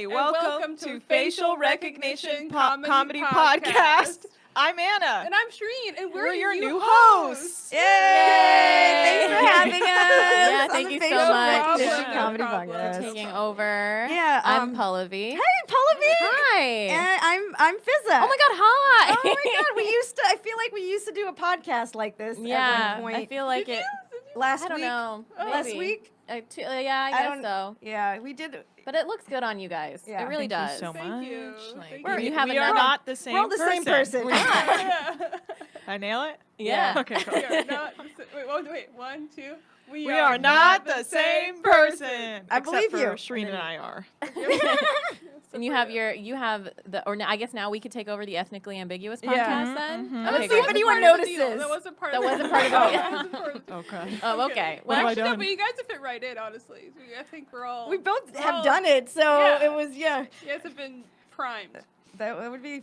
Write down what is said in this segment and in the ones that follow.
welcome to Facial Recognition Comedy Podcast. I'm Anna. And I'm Shereen, and we're your new hosts. Yay! Thanks for having us. Yeah, thank you so much. Comedy Podcast. Taking over. Yeah, I'm Pallavi. Hey, Pallavi. Hi. And I'm Fizza. Oh my God, hi. Oh my God, I feel like we used to do a podcast like this yeah, at one point. I feel like Did it. you? Last I don't week. know. Last Maybe. week? Yeah, I guess so. Yeah, we did. But it looks good on you guys. Yeah. It really Thank does. you so Thank much. you. Like, Thank We're- you. you have we a are number. not the same We're all the same person. We're not. Yeah. I nail it? Yeah. Okay, cool. We are not. Wait. 1, 2. We are not the same person. I believe except you. for Shereen and I are. And you have I guess now we could take over the Ethnically Ambiguous podcast Yeah. then? Mhm. Okay, Let's see if good. anyone That wasn't notices. That wasn't part That of wasn't part of the it. That wasn't part of the Okay. Oh, okay. What have I Actually, no, done? but you guys have fit right in, honestly. I think we're all. We both we're have all- done it, so Yeah. it was, yeah. You guys have been primed. That would be,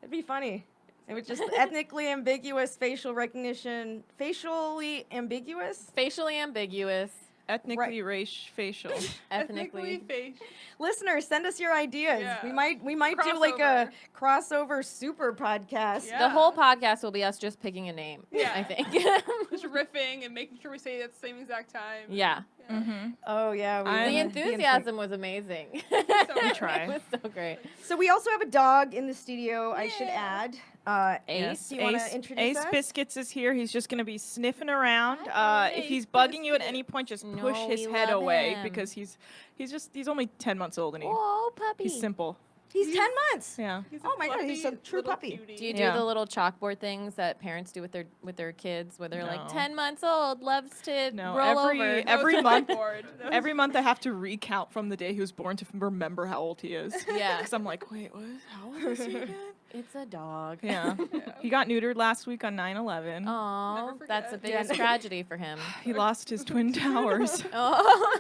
it'd be funny. It was just ethnically ambiguous facial recognition. Facially ambiguous? Facially ambiguous. Ethnically facial. Ethnically. face. Listeners, send us your ideas. Yeah. We might do like a crossover super podcast. Yeah. The whole podcast will be us just picking a name. Yeah. I think. Just riffing and making sure we say it at the same exact time. Yeah. Mm-hmm. Oh yeah. I'm- The The enthusiasm was amazing. We try. It was so great. So we also have a dog in the studio. I should Yeah. add. Ace. Do you want to introduce Ace us? Biscuits is here. He's just going to be sniffing around. Hi, If Ace he's bugging you at Biscuit. any point, just No, push his we head love away him. because he's only 10 months old and Whoa, puppy. he's simple. He's 10 months. Yeah. He's Oh my God, he's a fluffy true little puppy. cutie. Do you do Yeah. the little chalkboard things that parents do with their kids, where they're like No. 10 months old, loves to No, roll every- over? That was every a month- whiteboard. That was- Every month I have to recount from the day he was born to remember how old he is. Yeah. Because I'm like, wait, what? How old is he again? It's a dog. Yeah. Yeah. He got neutered last week on 9/11. Oh, Never that's the forget. biggest tragedy for him. He lost his twin towers. Oh.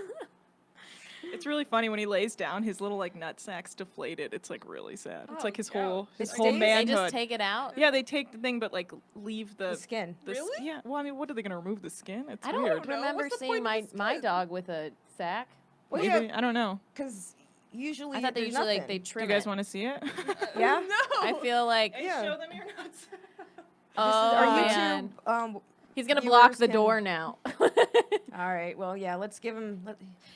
It's really funny when he lays down, his little like nutsack's deflated. It's like really sad. It's Oh, like his yeah. whole It whole stays? They manhood. just take it out? Yeah, they take the thing, but like leave The the skin. Really? Yeah. Well, I mean, what are they gonna remove the skin? It's I don't weird. know. remember What's the seeing point of the my skin? dog with a sack. Well, Maybe, yeah, I don't know. because usually I thought they there's usually nothing. they Do trim you guys it. want to see it? Yeah? No. I feel like Hey, Yeah. show them your nuts. oh Our man, YouTube. he's gonna block viewers the can- door now. All right. Well, yeah. Let's give him.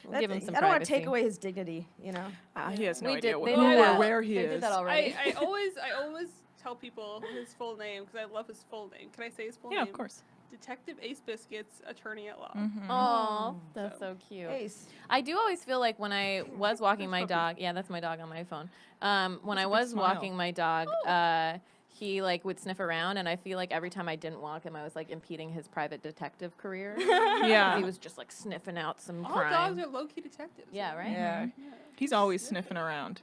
We'll give him some I don't want to take privacy. away his dignity. You know. He has no We idea did- what, they who did or that. where he They is. did that already. I always tell people his full name because I love his full name. Can I say his full name? Yeah, of course. Detective Ace Biscuits, attorney at law. Mhm. Oh, that's so cute. Ace. I do always feel like when I was walking my dog, yeah, that's my dog on my phone. When I a big was smile. walking my dog, he like would sniff around, and I feel like every time I didn't walk him, I was like impeding his private detective career. Yeah. He was just like sniffing out some All crime. dogs are low-key detectives. Yeah, right? Yeah. He's always sniffing around.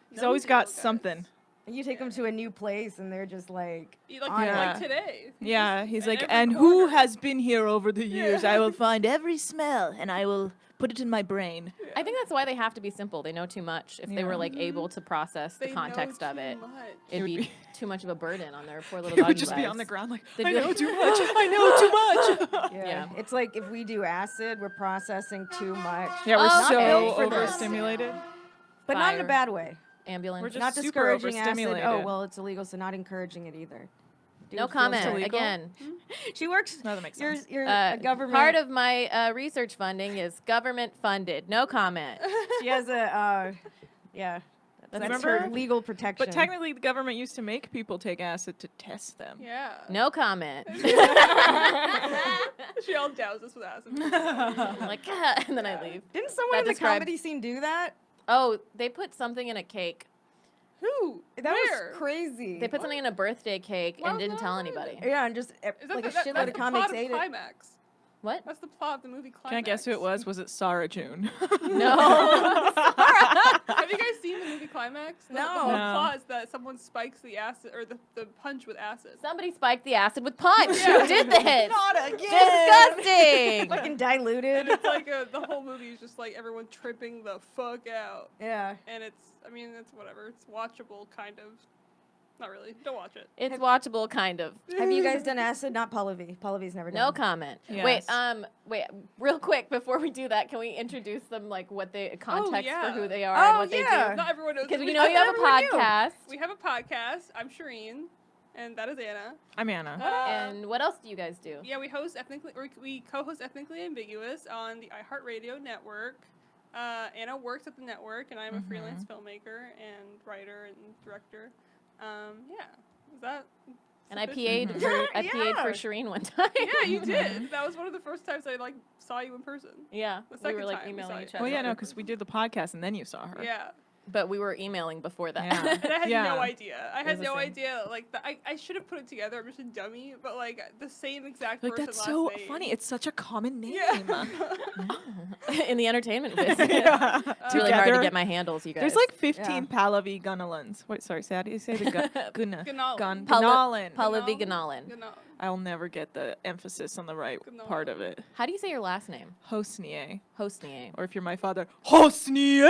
He's Nosy always got little guys. something. And you take them to a new place, and they're just like. Like, on it. like today. Yeah, he's like, every and who corner." has been here over the years? I will find every smell and I will put it in my brain. I think that's why they have to be simple. They know too much. If they were Yeah. like able to process the They context know of it, too much. it'd would be, be- too much of a burden on their poor little He doggy would just be lives. on the ground like, They'd I be know like- too much. I know too much. Yeah. Yeah. It's like if we do acid, we're processing too much. Yeah, we're Oh, so okay. For this. overstimulated. But not in a Fire. bad way. Ambulance. We're just Not super discouraging acid. overstimulated. Oh, well, it's illegal, so not encouraging it either. Do no it feels comment. illegal? Again, She works. No, that makes You're, sense. you're a government. part of my research funding is government funded. No comment. She has a. Yeah. That's her Remember? legal protection. But technically, the government used to make people take acid to test them. Yeah. No comment. She all doused us with acid. I'm like, "Ah," and then I leave. Didn't someone That in the describes- comedy scene do that? Oh, they put something in a cake. Who? That Where? was crazy. They put something in a birthday cake Why and was didn't that tell on anybody. Yeah, and just Is that like a the, that, shitload that's of the comics plot of ate it. Climax. What? That's the plot of the movie Climax. Can I guess who it was? Was it Sarah June? No. Have you guys seen the movie Climax? The No. whole No. plot is that someone spikes the acid or the punch with acid. Somebody spiked the acid with punch. Yeah. Who did this? Not again. Disgusting. Fucking diluted. It's like the whole movie is just like everyone tripping the fuck out, Yeah. and it's whatever. It's watchable, kind of. Not really. Don't watch it. It's watchable, kind of. Have you guys done acid? Not Pallavi. Pallavi's never done. No comment. Yes. Wait, real quick before we do that, can we introduce them, like what they context yeah. for who they are and Oh, what they yeah. do? Not everyone knows. Because that we know you have a everyone knew. podcast. We have a podcast. I'm Shereen, and that is Anna. I'm Anna. And what else do you guys do? Yeah, we co-host Ethnically Ambiguous on the iHeartRadio network. Anna works at the network, and I'm a freelance filmmaker and writer and director. Yeah, is that? And I sufficient? PA'd for I Yeah. PA'd for Shereen one time. Yeah, you did. That was one of the first times I saw you in person. Yeah, The we second were like time we emailing saw each you. other. Well, yeah, no, because we did the podcast and then you saw her. Yeah, But we were emailing before that. Yeah. and I had Yeah. no idea. I had the no same. idea. Like I should have put it together. I'm just a dummy. But like the same exact Like, person that's last so name. funny. It's such a common name. Yeah. In the entertainment business. Yeah. It's really hard to Together. get my handles, you guys. There's like 15 Yeah. Pallavi Gunalans. Wait, sorry, say how do you say the Gunna? Gunal. Gun. Paula- Gunalan. Pallavi Gunalin. Gunal. I'll never get the emphasis on the right part of it. How do you say your last name? Hossnieh. Hossnieh. Or if you're my father, Hossnieh!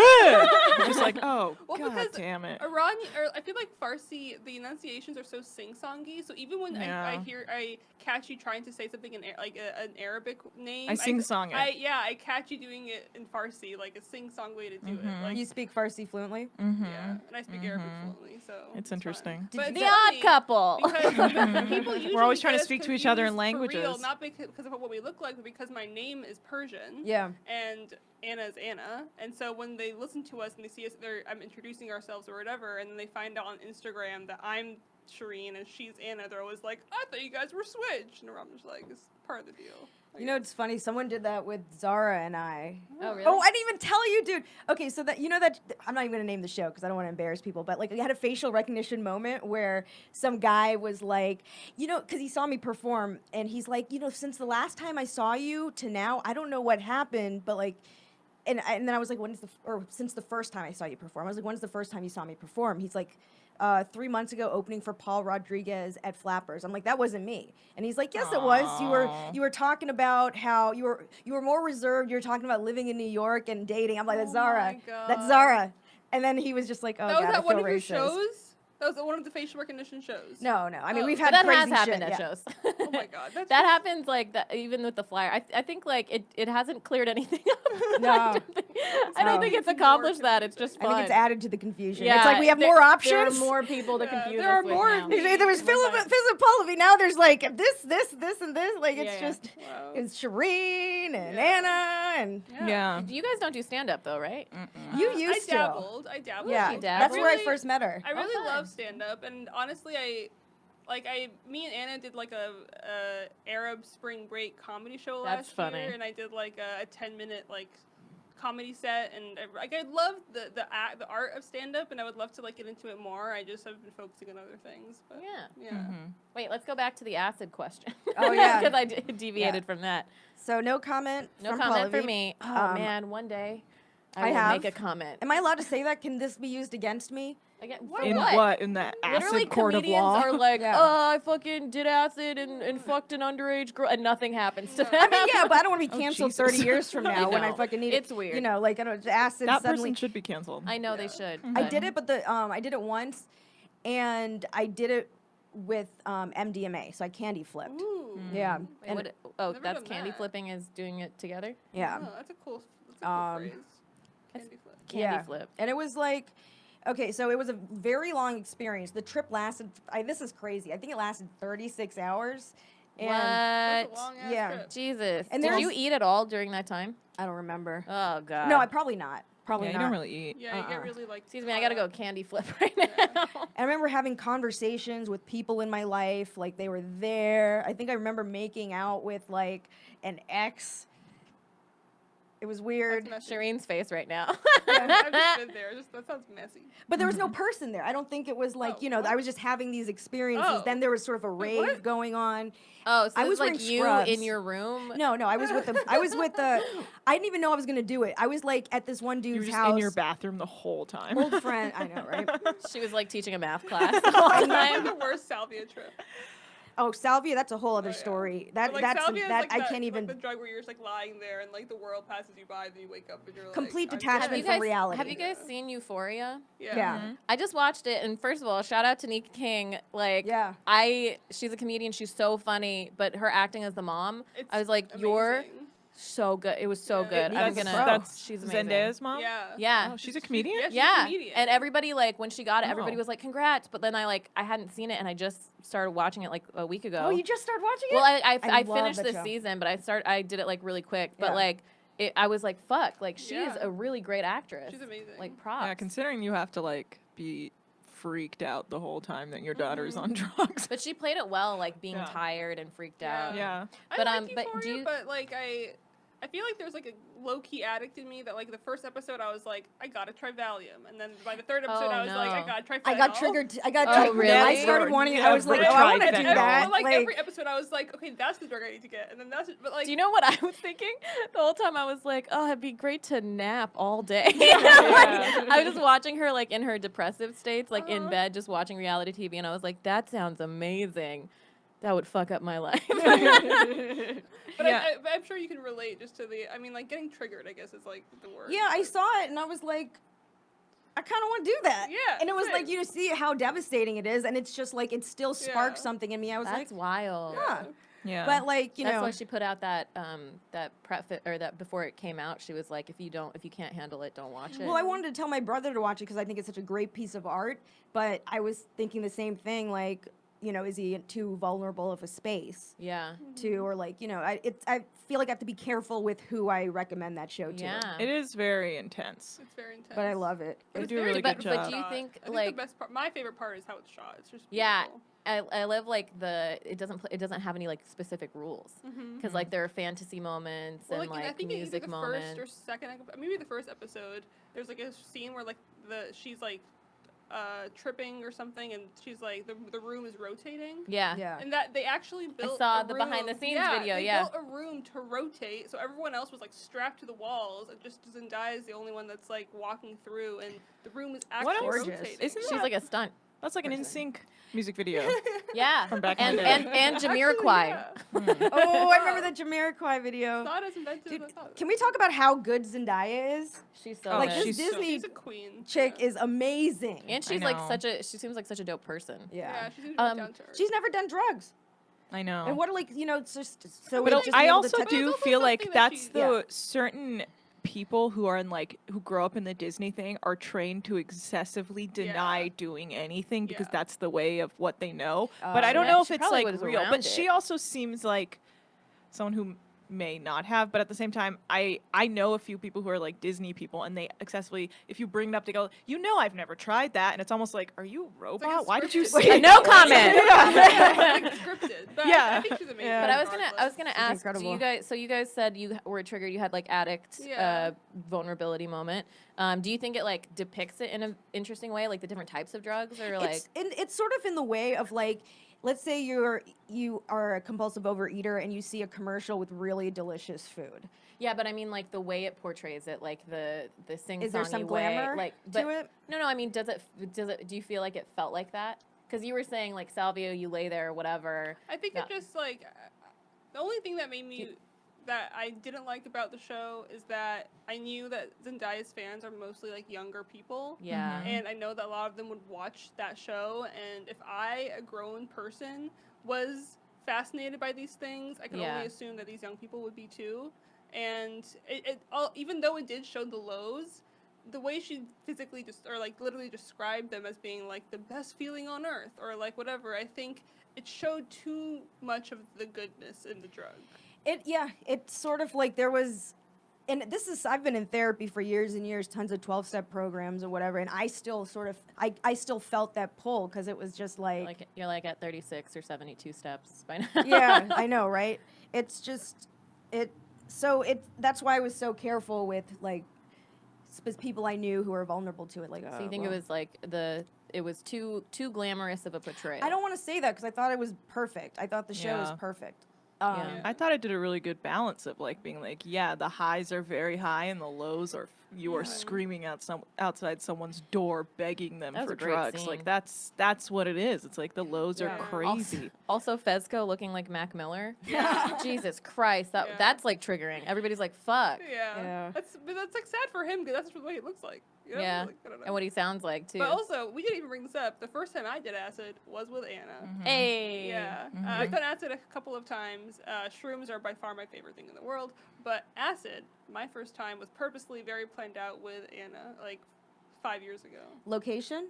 You're just like, oh, Well, god because damn it. I feel like Farsi, the enunciations are so sing-songy. So even when Yeah. I catch you trying to say something in an Arabic name, I sing-song it. I catch you doing it in Farsi, like a sing-song way to do it. Like, You speak Farsi fluently? Mm-hmm. yeah, and I speak Arabic fluently, so It's fine. interesting. But The it's Odd funny Couple. Because people usually We're always trying to get us speak to each other in confused for real, languages. not because of what we look like, but because my name is Persian. Yeah. And Anna is Anna, and so when they listen to us and they see us, I'm introducing ourselves or whatever, and then they find out on Instagram that I'm Shereen and she's Anna, they're always like, I thought you guys were switched, and I'm just like, it's part of the deal. You know, it's funny. Someone did that with Zara and I. Oh, really? Oh, I didn't even tell you, dude. Okay, so that I'm not even gonna name the show because I don't want to embarrass people. But like, we had a facial recognition moment where some guy was like, because he saw me perform, and he's like, since the last time I saw you to now, I don't know what happened, but like. And then I was like, since the first time I saw you perform? I was like, when's the first time you saw me perform? He's like, 3 months ago, opening for Paul Rodriguez at Flappers. I'm like, that wasn't me. And he's like, yes, it was. You were talking about how you were more reserved. You were talking about living in New York and dating. I'm like, that's Zara. my God. That's Zara. And then he was just like, oh that was God, at I one feel of your racist. shows? That was at one of the facial recognition shows. No. I mean, Oh. we've But had that crazy has happened shit, at yeah. shows. Oh my God. That's That happens like that, even with the flyer. I think like it hasn't cleared anything up. No. I don't No. think it's It's more accomplished that. It's just I fun. think it's added to the confusion. Yeah, It's like we have there- more options. There are more people to Yeah, confuse there us are with more now. things. There was Philip Pallavi. Now there's like this, and this. Like it's Yeah. just Wow. it's Shereen and Yeah. Anna and Yeah. You guys don't do stand up though, right? you I used to. dabbled. Yeah, She that's where I really- first met her. I really fun. love stand up, and honestly, me and Anna did like a Arab Spring Break comedy show That's last funny. year, and I did like a 10-minute like comedy set, and I love the art of stand up, and I would love to like get into it more. I just have been focusing on other things. But Yeah. yeah. Wait, let's go back to the acid question. Oh, yeah. Because I deviated from that. So no comment. No from comment for Pallavi. me. Oh man, one day I will have. make a comment. Am I allowed to say that? Can this be used against me? Again, What? for In what? what? In the Literally, acid court of comedians law? are like, Yeah. oh, I fucking did acid and fucked an underage girl, and nothing happens to them. I mean, yeah, but I don't want to be Oh, canceled Jesus. 30 years from now when I know. fucking need It's it. weird. You know, like I don't acid That suddenly. person should be canceled. I know they should. I but- did it, but I did it once, and I did it with MDMA, so I candy flipped. Ooh. Yeah, Wait, and what, oh, Never that's done candy that. flipping is doing it together? yeah. Oh, that's a cool Um, phrase. Candy flip. Candy Yeah. flip. And it was like, okay, so it was a very long experience. The trip lasted, this is crazy. I think it lasted 36 hours. And That's a What? long ass yeah. trip. Jesus. And Did there's- you eat at all during that time? I don't remember. Oh, God. No, I probably not. Probably Yeah, not. you don't really eat. Yeah, you get Uh-uh. really like. Excuse me, I caught gotta go up. candy flip right Yeah. now. I remember having conversations with people in my life, like they were there. I think I remember making out with like an ex. It was weird. That's messy. Shireen's face right now. I've just been there. That sounds messy. But there was no person there. I don't think it was like, Oh, what? I was just having these experiences. Oh. Then there was sort of a Wait, rave what? going on. Oh, so I it's was like wearing you scrubs. in your room? No, I was with the I didn't even know I was gonna do it. I was like at this one You were dude's just house. in your bathroom the whole time. Old friend, I know, right? She was like teaching a math class the whole Like time. the worst salvia trip. Oh, salvia, that's a whole other Oh, yeah. story. But, like, That's salvia is, that like, I that, can't like, even the drug where you're just like lying there and like the world passes you by, then you wake up and you're like Complete I'm detachment dead. from reality. Have you guys seen Euphoria? Yeah. Yeah. I just watched it, and first of all, shout out to Nika King. Like, Yeah. she's a comedian. She's so funny, but her acting as the mom, It's I was like, you're amazing. so good. It was so Yeah. good. I'm Nika's a gonna. pro. She's amazing. Zendaya's mom? Yeah. Yeah. Oh, she's a comedian? Yeah, she's a Yeah, comedian. and everybody like when she got it, everybody Oh. was like, "Congrats!" But then I hadn't seen it, and I just started watching it like a week ago. Oh, you just started watching it? Well, I love finished that this show. season, but I did it like really quick. But Yeah. like, I was like, "Fuck!" Like she is Yeah. a really great actress. She's amazing. Like props. Yeah, considering you have to like be freaked out the whole time that your daughter's on drugs. But she played it well, like being Yeah. tired and freaked Yeah. out. Yeah. But, I like but Euphoria, do you- but like I feel like there's like a low-key addict in me that like the first episode I was like I gotta try Valium, and then by the third episode Oh, I was like I no. gotta try Fentanyl. I got triggered. I got Oh, triggered. really? I started wanting it. I was like, Never oh, I want to tried do fentanyl. that. But, like every episode I was like, okay, that's the drug I need to get, and then that's but like Do you know what I was thinking? The whole time I was like, oh, it'd be great to nap all day. Yeah. I was just watching her like in her depressive states, like in Uh-huh. bed, just watching reality TV, and I was like, that sounds amazing. That would fuck up my life. But Yeah. I'm sure you can relate just to the I mean like getting triggered I guess is like the word. Yeah, I saw it and I was like, I kind of want to do that. Yeah, And it was same. like, you see how devastating it is. And it's just like, it still sparks Yeah. something in me. I was That's like, wild. yeah. Yeah. But like, you That's know. why she put out that or that before it came out. She was like, if you can't handle it, don't watch it. Well, I wanted to tell my brother to watch it because I think it's such a great piece of art. But I was thinking the same thing, like, you know, is he in too vulnerable of a space yeah. to, or like, you know, I feel like I have to be careful with who I recommend that show to. Yeah. it is very intense. It's very intense. But I love it. But They it's do a very really but, good but job. do you shot. think I think like the best part, my favorite part is how it's shot. It's just Yeah. beautiful. I love like it doesn't have any like specific rules Mhm. because like there are fantasy moments Well, and like, I like think either music the moments. first or second, maybe the first episode. There's like a scene where like she's like tripping or something, and she's like the room is rotating. Yeah. Yeah. And that they actually built. saw a the room, behind-the-scenes yeah, video, They yeah. built a room to rotate, so everyone else was like strapped to the walls, and just Zendaya is the only one that's like walking through, and the room is What actually else? rotating. Isn't She's that- like a stunt. That's like an Person. NSYNC music video. Yeah. From back in and the and day. and Actually, Jamiroquai. yeah. Oh, I remember the Jamiroquai video. Not as inventive Dude, as I thought. can we talk about how good Zendaya is? She's so Oh, Like, good. this Disney She's a queen. Chick yeah. is amazing. And I she's like know. she seems like such a dope person. Yeah, she seems Um, down to earth. She's never done drugs. I know. And what are, like, you know, it's just so But just I be able to also touch- But it's do also feel like something that that's she- the Yeah. certain people who are in like who grow up in the Disney thing are trained to excessively deny Yeah. doing anything because Yeah. that's the way of what they know. But I don't yeah, know if she it's probably like was real. around But it. she also seems like someone who may not have, but at the same time, I know a few people who are like Disney people, and they excessively, if you bring it up, they go, you know, I've never tried that, and it's almost like, are you a It's like a robot? Why did you scripted- say No that?" comment. Yeah, it's like scripted. But Yeah. I think she's amazing. Yeah. But I was gonna regardless. ask. Do incredible. you guys said you were triggered? You had like addict Yeah. vulnerability moment. Do you think it like depicts it in an interesting way, like the different types of drugs, or like? It's sort of in the way of like, let's say you are a compulsive overeater and you see a commercial with really delicious food. Yeah, but I mean like the way it portrays it, like the sing-songy Is there some way, glamour like to it? No, I mean, does it? Do you feel like it felt like that? Because you were saying like salvia, you lay there, whatever. I think Yeah. it just like the only thing that made me that I didn't like about the show is that I knew that Zendaya's fans are mostly like younger people. Yeah. And I know that a lot of them would watch that show, and if I, a grown person, was fascinated by these things, I could Yeah. only assume that these young people would be too. And even though it did show the lows, the way she physically just or like literally described them as being like the best feeling on earth or like whatever, I think it showed too much of the goodness in the drug. It's sort of like there was, and I've been in therapy for years and years, tons of 12-step programs or whatever, and I still sort of, I still felt that pull because it was just like You're like at 36 or 72 steps by now. yeah, I know, right? It's just, that's why I was so careful with like, people I knew who were vulnerable to it. Like, So you think it was like it was too glamorous of a portrayal? I don't want to say that because I thought it was perfect. I thought the show was Yeah. perfect. I thought it did a really good balance of like being like, yeah, the highs are very high and the lows are you are screaming outside someone's door begging them That was for a great drugs. scene. Like that's what it is. It's like the lows are crazy. Also, Fezco looking like Mac Miller. Yeah. Jesus Christ, that's like triggering. Everybody's like, "Fuck." Yeah. That's like sad for him because that's the way it looks like. You know? Yeah. Like, I don't know. And what he sounds like too. But also, we didn't even bring this up. The first time I did acid was with Anna. Hey. Yeah. I've done acid a couple of times. Shrooms are by far my favorite thing in the world. But acid, my first time was purposely very planned out with Anna, like 5 years ago. Location?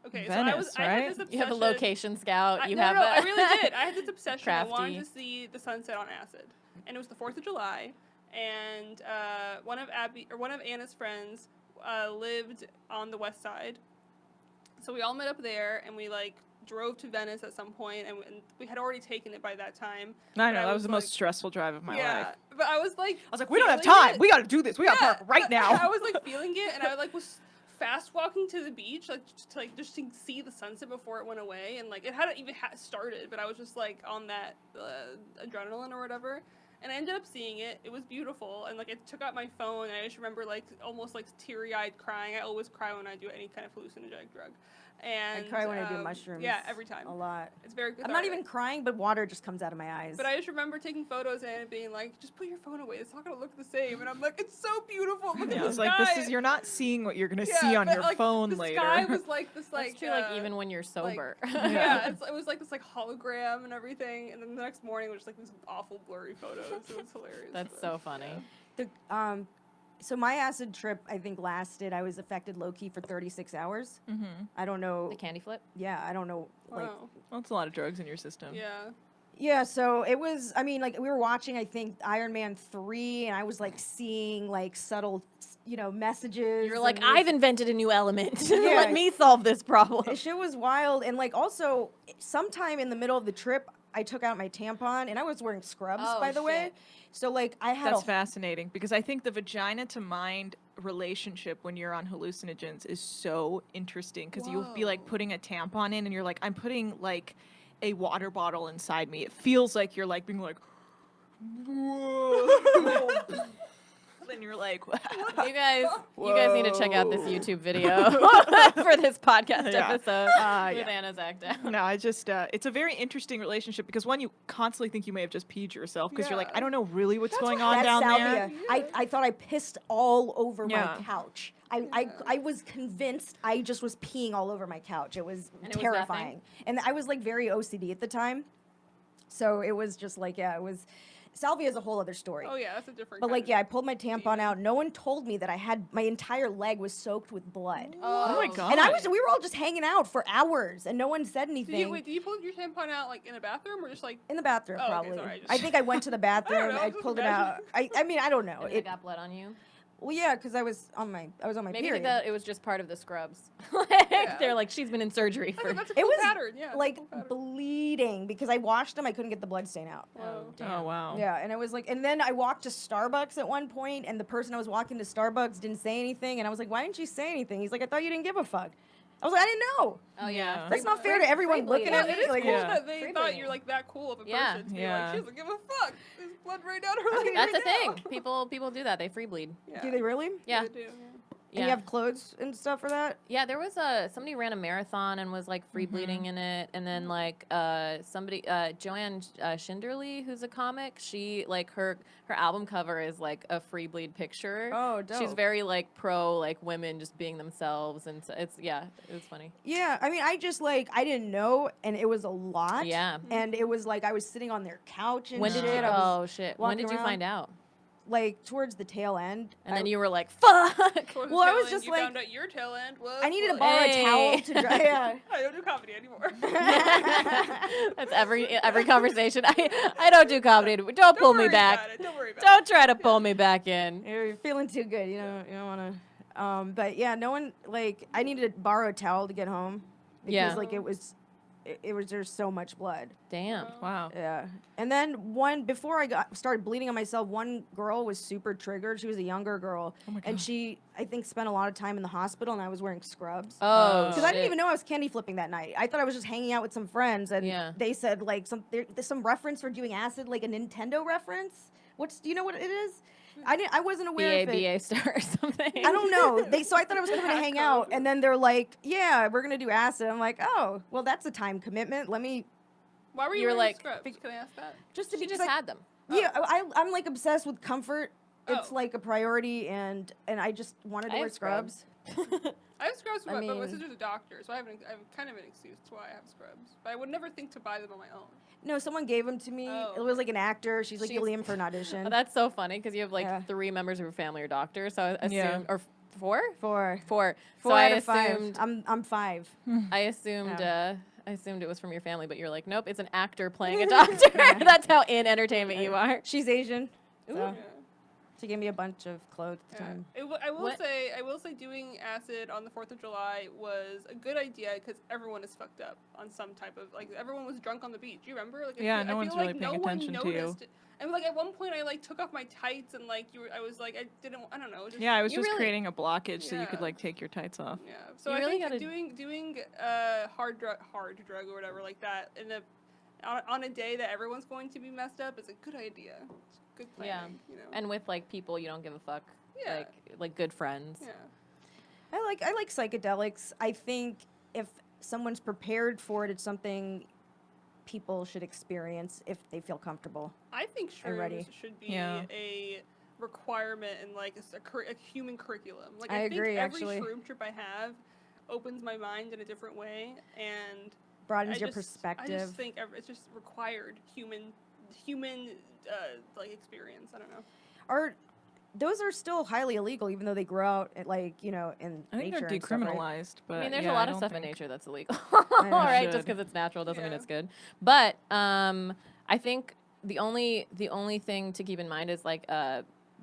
Okay, Venice, I had right? this obsession. You have a location scout. I have really did. I had this obsession. Crafty. I wanted to see the sunset on acid, and it was the 4th of July. And one of Anna's friends lived on the west side, so we all met up there, and we like drove to Venice at some point, and we had already taken it by that time. I know that was the most stressful drive of my life. But I was like, we don't have time. We got to do this. We got to park right but now. I was like feeling it, and I like was fast walking to the beach, like just to see the sunset before it went away, and like it hadn't even started, but I was just like on that adrenaline or whatever. And I ended up seeing it. It was beautiful. And, like, I took out my phone, and I just remember, like, almost, like, teary-eyed crying. I always cry when I do any kind of hallucinogenic drug. And I cry when I do mushrooms. Yeah, every time. A lot. It's very good. I'm not even crying, but water just comes out of my eyes. But I just remember taking photos and it being like, just put your phone away. It's not going to look the same. And I'm like, it's so beautiful. Look at the It's sky. like, you're not seeing what you're going to see on your phone later. The sky was like this, like... That's true, like, even when you're sober. It was like this, like, hologram and everything. And then the next morning was just, like, these awful blurry photos. It was hilarious. That's so funny. Yeah. So my acid trip, I think, lasted, I was affected low-key for 36 hours. Mm-hmm. I don't know. The candy flip? Yeah, I don't know. Like, Wow. Well, it's a lot of drugs in your system. Yeah. Yeah, so it was, I mean, like, we were watching, I think, Iron Man 3, and I was, like, seeing, like, subtle, messages. You're like, and I've invented a new element. Yeah. Let me solve this problem. The shit was wild. And, like, also, sometime in the middle of the trip, I took out my tampon, and I was wearing scrubs, by the way. So, like, I had That's fascinating because I think the vagina to mind relationship when you're on hallucinogens is so interesting because you'll be like putting a tampon in and you're like, I'm putting like a water bottle inside me. It feels like you're like being like, whoa. Then you're like, You guys need to check out this YouTube video for this podcast episode with Anna's act out. No, I just, it's a very interesting relationship because one, you constantly think you may have just peed yourself because you're like, I don't know really what's going on down there. I thought I pissed all over my couch. I was convinced I just was peeing all over my couch. It was terrifying. And I was like very OCD at the time. So it was just like, it was... Salvia is a whole other story. Oh, yeah, that's a different But, like, I pulled my tampon out. No one told me that I had... My entire leg was soaked with blood. Oh, my God. And we were all just hanging out for hours, and no one said anything. Did you pull your tampon out, like, in a bathroom or just, like... In the bathroom, probably. Okay, sorry, I think I went to the bathroom. know, I just pulled it out. I mean, I don't know. And it got blood on you? Well, yeah, because I was on my Maybe period. that it was just part of the scrubs. Yeah. They're like, she's been in surgery for... That's a cool pattern, yeah. like bleeding because I washed them. I couldn't get the blood stain out. Wow. Oh, wow. Yeah, and it was like, and then I walked to Starbucks at one point, and the person I was walking to Starbucks didn't say anything, and I was like, why didn't you say anything? He's like, I thought you didn't give a fuck. I was like, I didn't know. Oh, yeah. That's not fair to everyone looking at me. It is Like, cool that they thought you're, like, that cool of a Yeah. person to be like, she doesn't give a fuck. There's blood right down her leg That's right the now. thing. People do that. They free bleed. Yeah. Do they really? Yeah. They do, And you have clothes and stuff for that? Yeah, there was somebody ran a marathon and was like free bleeding in it, and then like somebody Joanne Schinderly, who's a comic, she like her album cover is like a free bleed picture. Oh, dope. She's very like pro like women just being themselves, and so it was funny. Yeah, I mean, I just like I didn't know, and it was a lot. Yeah. And it was like I was sitting on their couch and When did shit. you? I was, Oh shit! When walking did you around. find out? like towards the tail end. And then you were like, "Fuck!" Towards the Well, I tail was end, just you like- found out your tail end was. I needed to blood. borrow a towel Hey. to dry. Yeah. I don't do comedy anymore. That's every conversation. I don't do comedy anymore. Don't pull me worry back. about it, Don't worry about Don't try to pull me back in. You're feeling too good. You don't want to. But yeah, no one like. I needed to borrow a towel to get home because Yeah. like it was it was there's so much blood. Damn. Wow. Yeah. And then before I started bleeding on myself, one girl was super triggered. She was a younger girl. Oh my And God. she, I think, spent a lot of time in the hospital, and I was wearing scrubs. Oh, Because I didn't shit. even know I was candy flipping that night. I thought I was just hanging out with some friends, and Yeah. they said like there's some reference for doing acid, like a Nintendo reference. Do you know what it is? I wasn't aware of it. BA star or something. I don't know. So I thought I was coming to hang Hack out, code. and then they're like, "Yeah, we're gonna do acid." I'm like, "Oh, well, that's a time commitment. Let me Why were you You're wearing like, scrubs? Can I ask that? just to She be just like, had them. yeah, I'm like obsessed with comfort. It's Oh. like a priority, and I just wanted to I wear have scrubs. I have scrubs, I but my mean- sister's a doctor, so I have kind of an excuse to why I have scrubs. But I would never think to buy them on my own. No, someone gave them to me. Oh. It was like an actor. She's like, She's- "You'll leave him for an audition." Oh, that's so funny because you have like Yeah. 3 members of your family are doctors. So I assume, Yeah. or 4? Four 4. So out I of five. assumed, I'm 5. I assumed, Yeah. I assumed it was from your family, but you're like, nope, it's an actor playing a doctor. That's how in entertainment you are. She's Asian. Ooh. So Yeah. she gave me a bunch of clothes at the Yeah. time. I will What- say doing acid on the 4th of July was a good idea because everyone is fucked up on some type of, like, everyone was drunk on the beach. You remember? Like, Yeah, I no feel one's like really no paying one attention to you. noticed. And like at one point I like took off my tights and like I was like I don't know. Just, Yeah, I was You just really- creating a blockage so you could Yeah. like take your tights off. Yeah. So You I really think gotta- doing hard drug or whatever like that on a day that everyone's going to be messed up is a good idea. It's good Yeah. planning, you know. And with like people you don't give a fuck. Yeah. Like good friends. yeah. I like psychedelics. I think if someone's prepared for it, it's something people should experience if they feel comfortable. I think I'm ready. shrooms should be Yeah. a requirement in like a human curriculum. Like I think agree, every actually. shroom trip I have opens my mind in a different way, and Broadens I your just- perspective. I just think it's just required human like experience. I don't know. Those are still highly illegal, even though they grow out at, like, in I think nature they're and stuff, right? decriminalized, but I mean, there's yeah, a lot I of don't stuff in think- nature that's illegal. know. Right? Should. Just because it's natural doesn't mean Yeah. it's good. But I think the only thing to keep in mind is like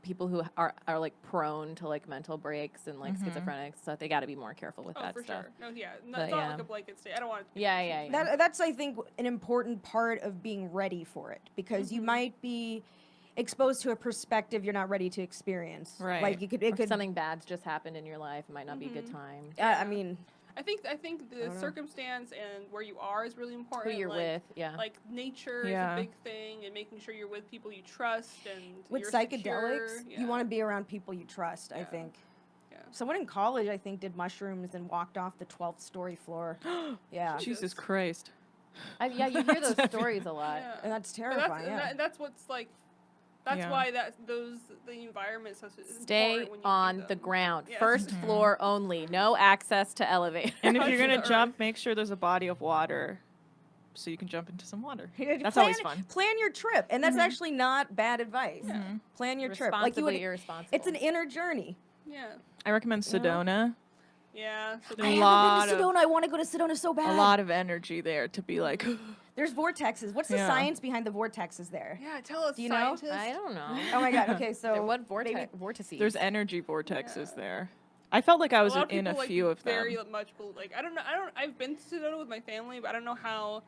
people who are like prone to like mental breaks and like schizophrenics, so they got to be more careful with Oh, that for stuff. sure. No, yeah. No, But it's not yeah. like a blanket state. I don't want it to be Yeah, a yeah, blanket yeah. That's, I think, an important part of being ready for it, because you might be exposed to a perspective you're not ready to experience. Right. Like it If could. something bad's just happened in your life, it might not be a good time. I mean, I think the don't know. circumstance and where you are is really Who important. you're like, with, yeah. Like nature Yeah. is a big thing, and making sure you're with people you trust and with you're psychedelics, secure. you want to be around people you trust. I Yeah. think. Yeah. Someone in college, I think, did mushrooms and walked off the 12th story floor. Yeah, Jesus Christ. Yeah, you hear those stories a lot. Yeah. and that's But terrifying. Yeah. that's what's like. That's Yeah. why the environment is so Stay important when you do on the them. ground. Yeah. First floor only. No access to elevator. And if you're Sure. gonna jump, make sure there's a body of water, so you can jump into some water. That's Plan- always fun. Plan your trip, and that's actually not bad advice. Mhm. Plan your trip, like you Responsibly would. irresponsible. It's an inner journey. Yeah. I recommend Sedona. Yeah. So A I lot haven't been of- to Sedona. I want to go to Sedona so bad. A lot of energy there to be like, There's vortexes. What's the Yeah. science behind the vortexes there? yeah. Tell us, Do you know? scientists. I don't know. Oh my god. Okay, so What maybe- vortices? there's energy vortexes Yeah. there. I felt like I was a lot of in a people, like, few of very them. much like I don't know. I've been to Sedona with my family, but I don't know how.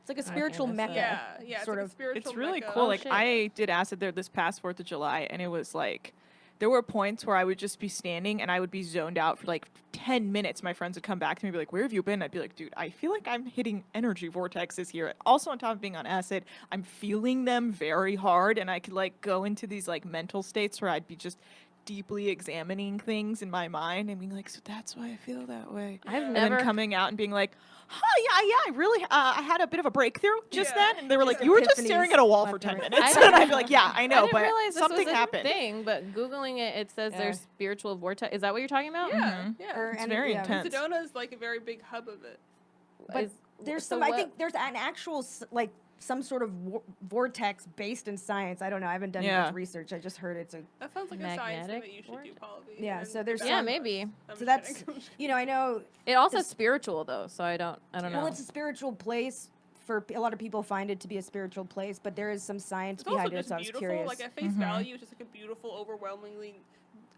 It's like a can't spiritual miss mecca. that. Yeah. It's sort like of. a spiritual. It's really mecca. cool. Oh, Like shit. I did acid there this past 4th of July, and it was like there were points where I would just be standing and I would be zoned out for like 10 minutes. My friends would come back to me and be like, "Where have you been?" I'd be like, "Dude, I feel like I'm hitting energy vortexes here." Also, on top of being on acid, I'm feeling them very hard, and I could like go into these like mental states where I'd be just deeply examining things in my mind and being like, "So that's why I feel that way." I've And never then coming out and being like, "Oh yeah, I really, I had a bit of a breakthrough just Yeah. then," and they were like, Just "You were just epiphanies staring at a wall for left 10 and right. minutes," I and I'd be like, "Yeah, I I know, didn't but realize this something was a happened." thing, but googling it, it says Yeah. there's spiritual vortex. Is that what you're talking about? Yeah. Mhm. Yeah. Or It's and- very yeah. intense. Sedona is like a very big hub of it. But Is- There's so some. I what- think there's an actual like some sort of vortex based in science. I don't know. I haven't done Yeah. much research. I just heard it's a. That sounds like a science thing Magnetic that you should do, vortex? Polly. Yeah, and so there's get Yeah, back to maybe. us. I'm So just that's kidding. I know. It also This- spiritual though, so I don't know. Well, it's a spiritual place. For a lot of people, find it to be a spiritual place, but there is some science It's also behind it. just So I was beautiful. curious. Like at face value, it's just like a beautiful, overwhelmingly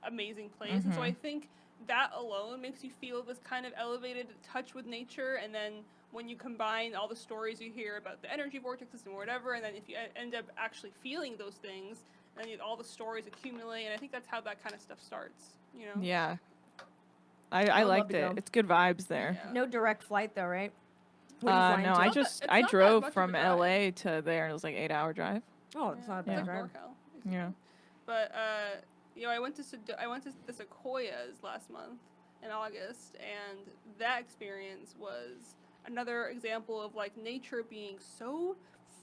amazing place. And so I think that alone makes you feel this kind of elevated touch with nature. And then when you combine all the stories you hear about the energy vortexes and whatever, and then if you end up actually feeling those things, then all the stories accumulate, and I think that's how that kind of stuff starts, you know? Yeah. I I would love liked to it. go. It's good vibes there. Yeah. No direct flight though, right? What are you flying No, to? I It's not just that- I it's not that drove much of a from drive. LA to there, and it was like 8-hour drive. Oh, it's not a it's bad like drive. NorCal, basically. Yeah. But I went to the Sequoias last month in August, and that experience was another example of like nature being so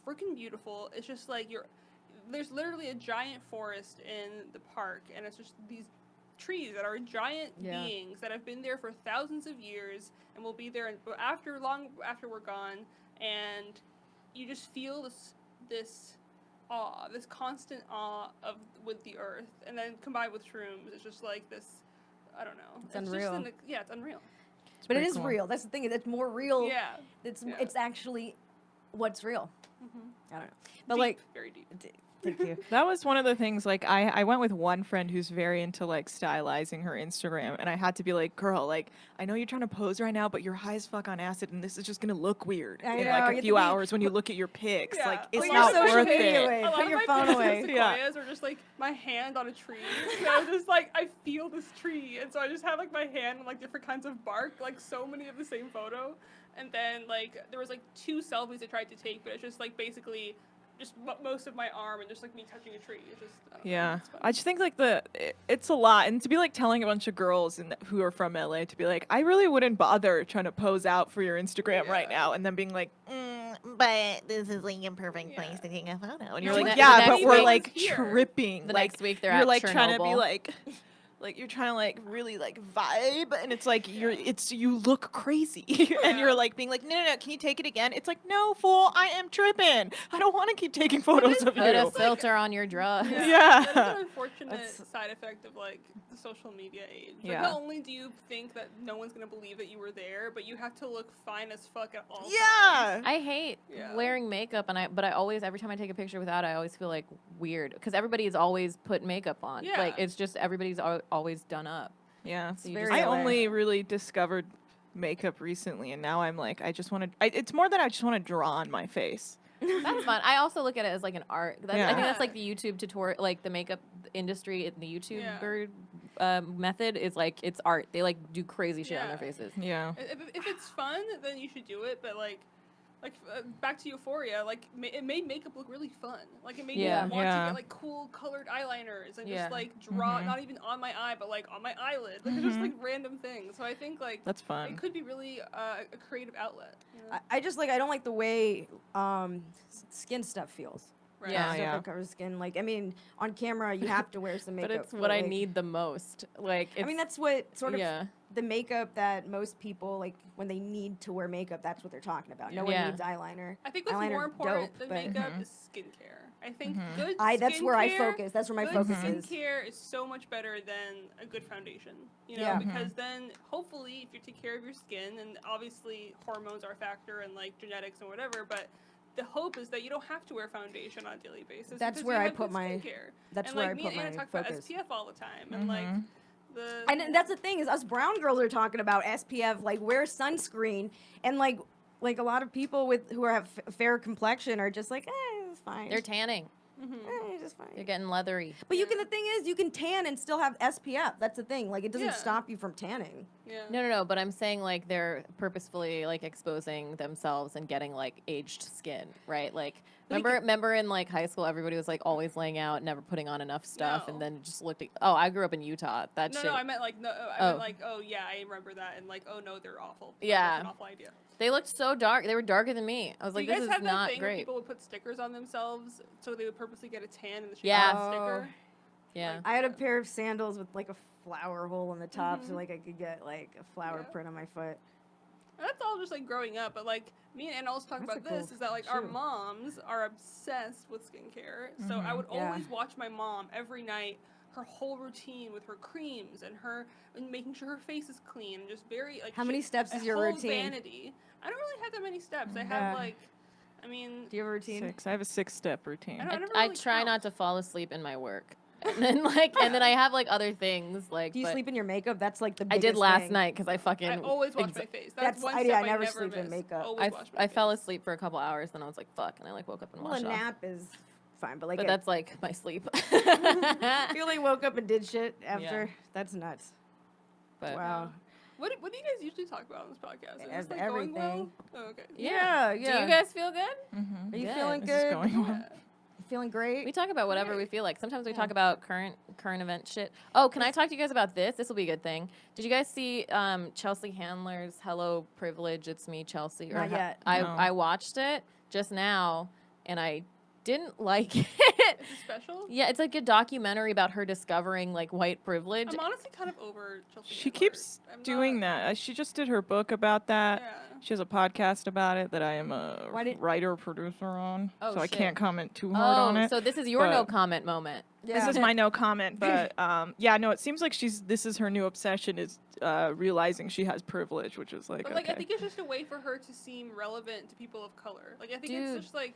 freaking beautiful. It's just like there's literally a giant forest in the park, and it's just these trees that are giant beings that have been there for thousands of years and will be there long after we're gone, and you just feel this awe, this constant awe with the earth, and then combined with shrooms, it's just like this. I don't know. It's unreal. It's unreal. But it pretty is cool. real. That's the thing. It's more real. Yeah. It's actually what's real. I don't know. But Deep, like, very deep. thank you. That was one of the things, like, I went with one friend who's very into, like, stylizing her Instagram, and I had to be like, girl, like, I know you're trying to pose right now, but you're high as fuck on acid, and this is just gonna look weird I in, know, like, you a have few to be- hours when you look at your pics. Yeah. Like, Put it's your not social worth media it. away. A lot Put of your my phone pictures away. of Yeah. sequoias are just like my hand on a tree. So just like I feel this tree, and so I just have like my hand on like different kinds of bark, like so many of the same photo. And then like there was like 2 selfies I tried to take, but it's just like basically just most of my arm and just like me touching a tree. It's just I don't know, Yeah, it's fun. I just think like it's a lot, and to be like telling a bunch of girls who are from LA to be like, I really wouldn't bother trying to pose out for your Instagram right Yeah. now, and then being like, But this is like a perfect Yeah. place to take a photo. and you're No, like, the yeah, next but we're week- like here. tripping. The like, next week they're you're at like trying to be Chernobyl. like you're trying to like really like vibe, and it's like you look crazy, and you're like being like, no, can you take it again? It's like, no, fool, I am tripping. I don't want to keep taking photos of Put a you. filter on your drugs. Yeah. That is an unfortunate That's- side effect of like the social media age. Like, Yeah. not only do you think that no one's gonna believe that you were there, but you have to look fine as fuck at all Yeah. times. I hate Yeah. wearing makeup, but I always, every time I take a picture without, I always feel like weird because everybody is always put makeup on. Yeah. Like it's just everybody's always done up. Yeah, So you very just I LA. only really discovered makeup recently, and now I'm like, I just want to. It's more that I just want to draw on my face. That's fun. I also look at it as like an art. I Yeah. think that's like the YouTube tutorial, like the makeup industry, the YouTuber method is like it's art. They like do crazy shit on their Yeah. faces. Yeah, If it's fun, then you should do it. But like back to Euphoria, like it made makeup look really fun. Like it made Yeah. me want to Yeah. get like cool colored eyeliners and Yeah. just like draw Mhm. not even on my eye, but like on my eyelid. Like it's just like random things. So I think like that's it fun. could be really a creative outlet. You know? I just like I don't like the way skin stuff feels. Right. Yeah. Stuff that covers skin. Like I mean, on camera you have to wear some makeup. But it's what I like- need the most. Like it's, I mean, that's what sort of yeah. the makeup that most people like when they need to wear makeup. That's what they're talking about. No one Yeah. needs eyeliner. I think what's Eyeliner more important dope, than but- makeup Mhm. is skincare. I think good That's where I skincare- focus. That's where my good focus is. skincare is so much better than a good foundation. You know, Yeah. because then hopefully if you take care of your skin, and obviously hormones are a factor and like genetics and whatever, but the hope is that you don't have to wear foundation on a daily basis. That's because where you I have put good my- skincare. That's and where like I me put and Anna my talk focus. about SPF all the time, and like Mhm. the And that's the thing is us brown girls are talking about SPF, like wear sunscreen, and like a lot of people who have fair complexion are just like, it's fine. They're tanning. It's just fine. They're getting leathery. But the thing is, you can tan and still have SPF. That's the thing. Like it doesn't Yeah. stop you from tanning. yeah. No. But I'm saying like they're purposefully like exposing themselves and getting like aged skin, right? Like remember in like high school, everybody was like always laying out, never putting on enough stuff, No. and then just looked. Oh, I grew up in Utah. That No, shit. I meant like no. I meant like oh yeah, I remember that, and like oh no, they're awful. Yeah. That's an awful idea. They looked so dark. They were darker than me. I was Do like, you guys this have is that not thing where great. people would put stickers on themselves so they would purposely get a tan in the shape Yeah. of a sticker? Yeah. I had a pair of sandals with like a flower hole in the top, so Mhm. like I could get like a flower Yeah. print on my foot. And that's all just like growing up, but like me and Anna always talk That's about a cool this is that like our shoe. moms are obsessed with skincare. So I would Yeah. always watch my mom every night, her whole routine with her creams and making sure her face is clean, and just very like How many steps is your whole routine? vanity. I don't really have that many steps. I Yeah. have like, I mean, Do you have a routine? 6. I have a 6-step routine. I don't- I never I really try count. not to fall asleep in my work. And then I have like other things like. Do you but sleep in your makeup? That's like the I biggest did last thing. night because I fucking. I always wash my face. That's one I step I never never sleep in miss. makeup. Always wash my I fell face. asleep for a couple hours, then I was like, fuck, and I like woke up and Well, washed a off. nap is fine, but like But that's like my sleep. if you like woke up and did shit after, that's nuts. But Wow. What do you guys usually talk about on this podcast? Is As this, like, going well? everything. Oh, okay. Yeah, Do you guys feel good? Mm-hmm. Are you Good. feeling This is good? going well. Yeah. Feeling great? We talk about whatever we feel like. Sometimes we Yeah. talk about current event shit. Oh, can I talk to you guys about this? This will be a good thing. Did you guys see Chelsea Handler's Hello Privilege? It's Me, Chelsea. Not yet. I No. watched it just now, and I didn't like it. Is it special? Yeah, it's like a documentary about her discovering like white privilege. I'm honestly kind of over Chelsea. She Handler. keeps I'm doing not- that. She just did her book about that. Yeah. She has a podcast about it that I am a Why did- writer producer on, Oh, so I shit. can't comment too hard on it. So this is your no but- comment moment. Yeah. This is my no comment, but yeah, no, it seems like this is her new obsession is realizing she has privilege, which is like, But like, okay. I think it's just a way for her to seem relevant to people of color. Like, I think Dude. it's just like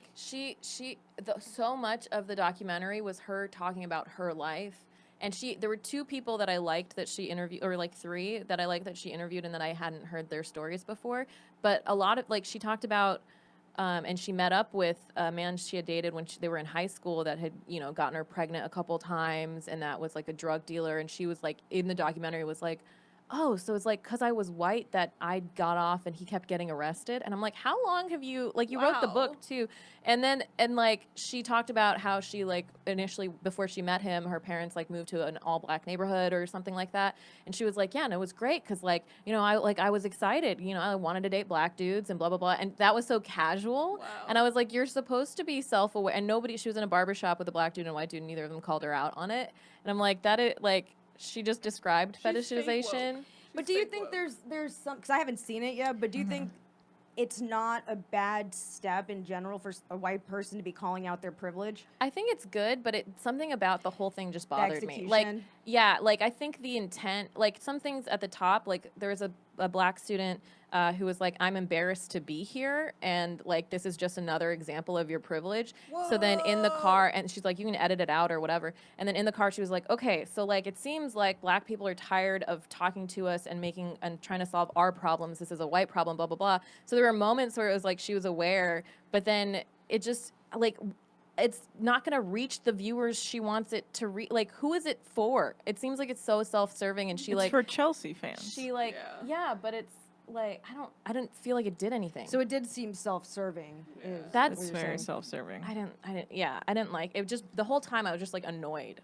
So much of the documentary was her talking about her life. And there were two people that I liked that she interviewed, or like three that I liked that she interviewed and that I hadn't heard their stories before. But a lot of, like, she talked about, and she met up with a man she had dated when they were in high school that had, gotten her pregnant a couple times, and that was like a drug dealer. And she was like, in the documentary was like, oh, so it's like, because I was white that I got off and he kept getting arrested. And I'm like, how long have you, like, you wrote the book Wow. too. And like, she talked about how she, like, initially, before she met him, her parents, like, moved to an all-black neighborhood or something like that. And she was like, yeah, and it was great because, like, I was excited. I wanted to date black dudes and blah, blah, blah. And that was so casual. Wow. And I was like, you're supposed to be self-aware. And she was in a barbershop with a black dude and a white dude, and neither of them called her out on it. And I'm like, she just described She's fake fetishization. woke. But She's do you fake think woke. there's some, because I haven't seen it yet, but do you think it's not a bad step in general for a white person to be calling out their privilege? I think it's good, but something about the whole thing just The bothered me. Like, execution? yeah, like I think the intent, like some things at the top, like there was a black student who was like, I'm embarrassed to be here, and like this is just another example of your privilege. So then in the car, and she's like, you can edit it out or whatever. And then in the car, she was like, okay, so like it seems like black people are tired of talking to us and trying to solve our problems. This is a white problem, blah blah blah. So there were moments where it was like she was aware, but then it just like. It's not going to reach the viewers she wants it to reach. Like, who is it for? It seems like it's so self-serving, and she it's like for Chelsea fans. she like Yeah. but it's like I didn't feel like it did anything. So it did seem self-serving. Yeah. That's It's very self-serving. I didn't like it. Just the whole time I was just like annoyed.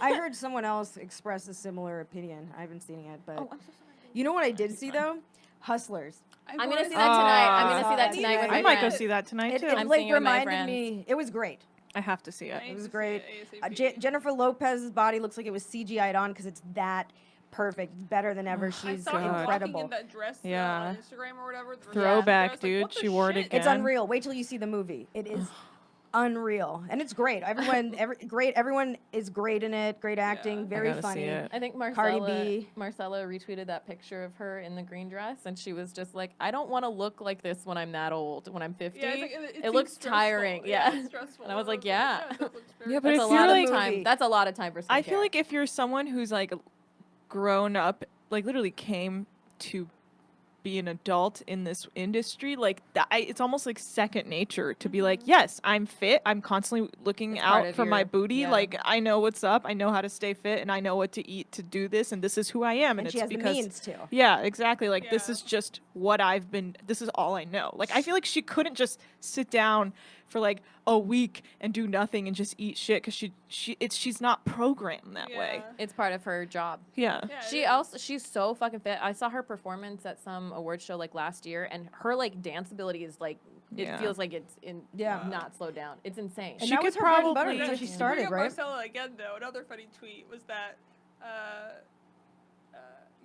I heard someone else express a similar opinion. I haven't seen it, but I'm so sorry. you know what I did see though? Hustlers. I'm gonna wanna see that tonight. I'm Ah. gonna see that tonight with I my might go friends. see that tonight It, too. it I'm like seeing it with my reminded friends. me. It was great. I have to see it. I It need was to see great. ASAP. Jennifer Lopez's body looks like it was CGI'd on because it's that perfect, better than ever. I She's saw her walking incredible. in that dress Yeah. on Instagram or whatever. the Throwback, dress, like, dude. what the She wore it shit? again. It's unreal. Wait till you see the movie. It is unreal, and it's great. Great. Everyone is great in it. Great acting. Yeah. I Very gotta see funny. it. I think Cardi B. Marcella retweeted that picture of her in the green dress, and she was just like, I don't want to look like this when I'm that old, when I'm 50. Yeah, it's like, it seems looks stressful. tiring. Yeah, Yeah. it's stressful. And I was like, it yeah. does look very Yeah, but That's if a you're lot like- of time. Movie. That's a lot of time for skincare. I feel like if you're someone who's like grown up, like literally came to be an adult in this industry, like that, it's almost like second nature to be like, yes, I'm fit. I'm constantly looking It's part out of for my your- booty. yeah. Like I know what's up. I know how to stay fit, and I know what to eat to do this, and this is who I am. And And she it's has the because means to. yeah, exactly. Like this Yeah. is just what I've been. This is all I know. Like I feel like she couldn't just sit down for like a week and do nothing and just eat shit because she's not programmed that way. Yeah. it's part of her job. Yeah. Yeah, She's so fucking fit. I saw her performance at some award show like last year, and her like dance ability is like it Yeah. feels like it's Yeah. not slowed down. It's insane. And She that was could her bread and butter. probably- That's how she Bring started, up right? Marcella again, though. Another funny tweet was that,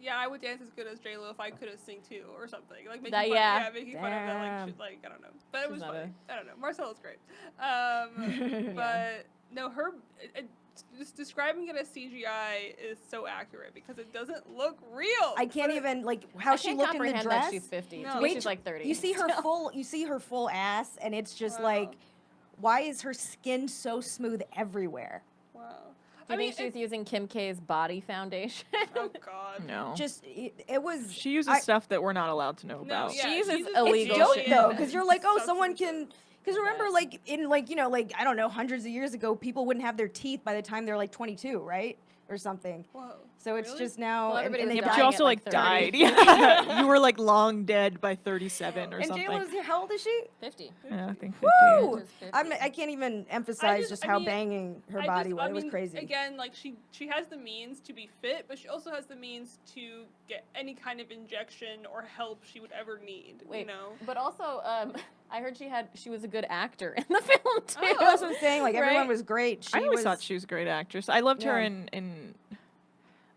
yeah, I would dance as good as J-Lo if I could have sing too, or something. Like making That- fun, yeah. making fun of that, like, Damn. shit, like, I don't know. But it She's was not funny. I don't know. Marcella's great. Yeah. But no, her just describing it as CGI is so accurate because it doesn't look real. I can't But even like how I she can't looked in the comprehend dress. that she's 50. No. To me, Wait she's till- like 30. You see her still. full. You see her full ass, and it's just Wow. like, why is her skin so smooth everywhere? Wow. Do you think she was using Kim K's body foundation? Oh God. No. Just it was. She uses stuff that we're not allowed to know No, about. yeah, She uses she's illegal It's dope shit. though, because you're like, oh, someone Substances. can. Because remember, like in like I don't know, hundreds of years ago, people wouldn't have their teeth by the time they're like 22, right, or something. Whoa. So it's Really? just now. Well, everybody was they Yeah, but dying you at, also like, like 30. died. Yeah, you were like long dead by 37 or And something. J-Lo's here. How old is she? 50. Yeah, I think 50. Woo! Just 50. I can't even emphasize just how mean, banging her I body just- was. I It was mean, crazy. Again, like she has the means to be fit, but she also has the means to get any kind of injection or help she would ever need. Wait, You know. but also, I heard she was a good actor in the film too. Oh, that's what I'm saying. Like everyone Right? was great. She I always was, thought she was a great actress. I loved her Yeah. in